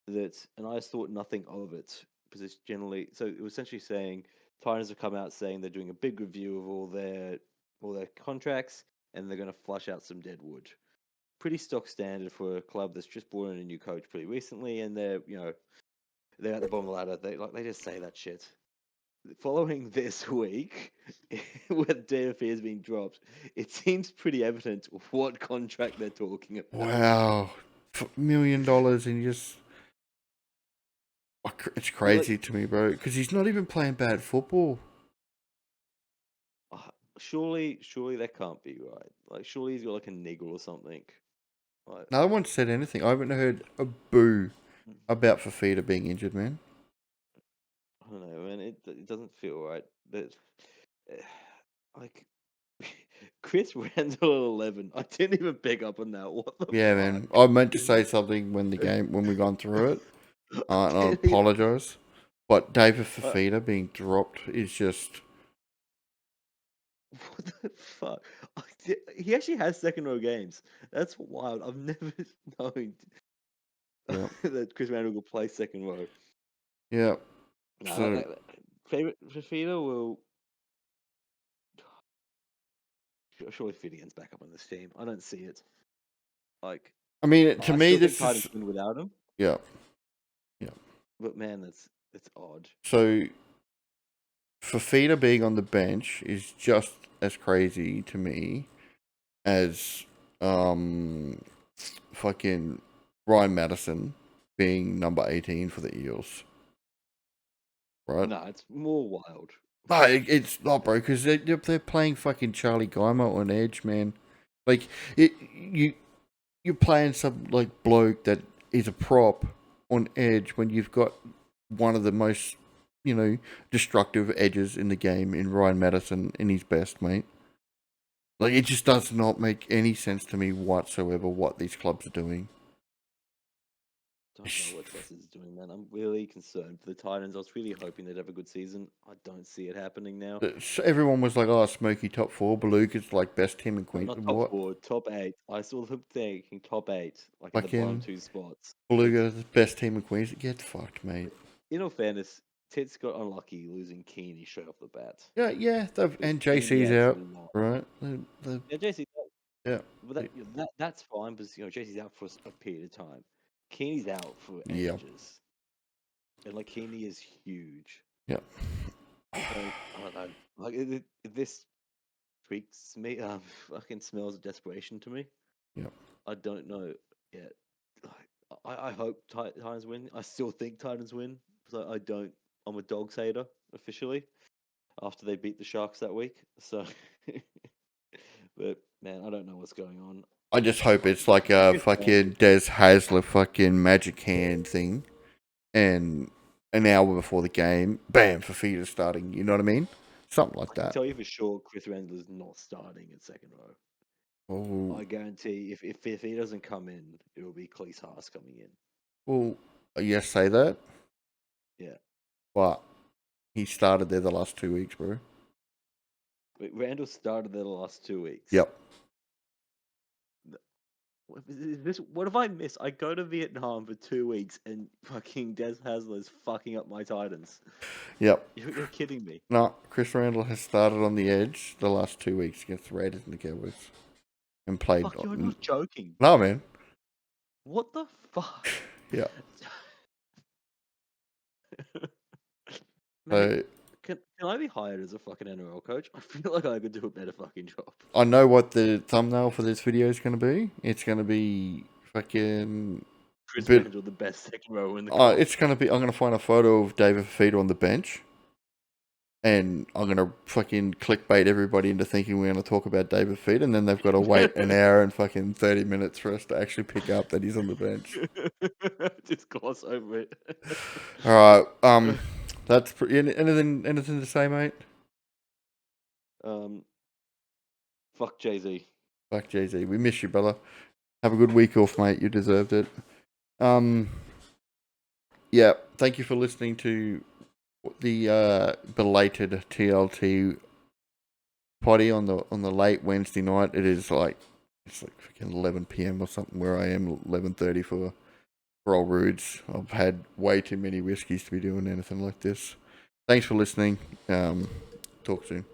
and I thought nothing of it because it's generally so it was essentially saying Titans have come out saying they're doing a big review of all their contracts and they're going to flush out some dead wood. Pretty stock standard for a club that's just brought in a new coach pretty recently, and they're at the bottom of the ladder. They just say that shit. Following this week, with DFE has been dropped, it seems pretty evident what contract they're talking about. Wow, $1 million and just it's crazy to me, bro. Because he's not even playing bad football. Surely that can't be right. Like, surely he's got like a niggle or something. Like, no one said anything. I haven't heard a boo about Fifita being injured, man. I don't know, man. It doesn't feel right. But like Chris Randall at 11. I didn't even pick up on that. What the fuck? Man. I meant to say something when we've gone through it. And I apologise. But David Fifita being dropped is just... What the fuck? He actually has second row games. That's wild. I've never known Yeah. that Chris Randall will play second row. Yeah. No, So, favorite Fifita will surely Fittian's back up on this team. I don't see it. Like, I mean, to I me, still think this Titans is... win without him, Yeah. Yeah. but man, that's odd. So, Fifita being on the bench is just as crazy to me as fucking Ryan Madison being number 18 for the Eels. Right? No, it's more wild. No, it's not, bro, because they're playing fucking Charlie Geimer on edge, man. Like, you're playing some, like, bloke that is a prop on edge when you've got one of the most, destructive edges in the game in Ryan Madison in his best, mate. Like, it just does not make any sense to me whatsoever what these clubs are doing. Don't know what Tess is doing, man. I'm really concerned for the Titans. I was really hoping they'd have a good season. I don't see it happening now. Everyone was like, oh, Smokey top four. Beluga's like best team in No, not Queensland. top What? 4, top 8. I saw them thinking top 8, like in the Fucking bottom 2 spots. Beluga's best team in Queensland. Get fucked, mate. In all fairness, Tits got unlucky losing Keeney straight off the bat. Yeah. And Keeney JC's adds a out, lot. right? Yeah, JC, Yeah. but that's fine because JC's out for a period of time. Keeney's out for Yeah. ages, and like Keeney is huge. Yeah. I don't know. Like this freaks me. Fucking smells of desperation to me. Yeah. I don't know yet. I hope Titans win. I still think Titans win because I don't. I'm a Dogs hater officially after they beat the Sharks that week. So, but man, I don't know what's going on. I just hope it's like a fucking Des Hasler fucking magic hand thing, and an hour before the game, bam, Fifita's starting. You know what I mean? Something like I can that. tell you for sure, Chris Randall is not starting in second row. Oh, I guarantee if he doesn't come in, it will be Cleese Haas coming in. well, yes, say that, Yeah, but he started there the last 2 weeks, bro. but Randall started there the last 2 weeks. Yep. What if I miss? I go to Vietnam for 2 weeks and fucking Des Hasler is fucking up my Titans. Yep. You're kidding me. No, Chris Randall has started on the edge the last 2 weeks against the Raiders and the Cowboys, and played. Fuck, you're not joking. No, man. What the fuck? Yeah. Man, can I be hired as a fucking NRL coach? I feel like I could do a better fucking job. I know what the thumbnail for this video is going to be. It's going to be fucking... Chris Randall, the best second row in the comp. It's going to be... I'm going to find a photo of David Fifita on the bench. And I'm going to fucking clickbait everybody into thinking we're going to talk about David Fifita. And then they've got to wait an hour and fucking 30 minutes for us to actually pick up that he's on the bench. Just gloss over it. All right. That's anything to say, mate? Fuck Jay-Z. Fuck Jay-Z. We miss you, brother. Have a good week off, mate. You deserved it. Yeah. Thank you for listening to the belated TLT potty on the late Wednesday night. It's like fucking 11 p.m. or something where I am. 11:30 for old Rudes. I've had way too many whiskeys to be doing anything like this. Thanks for listening. Talk soon.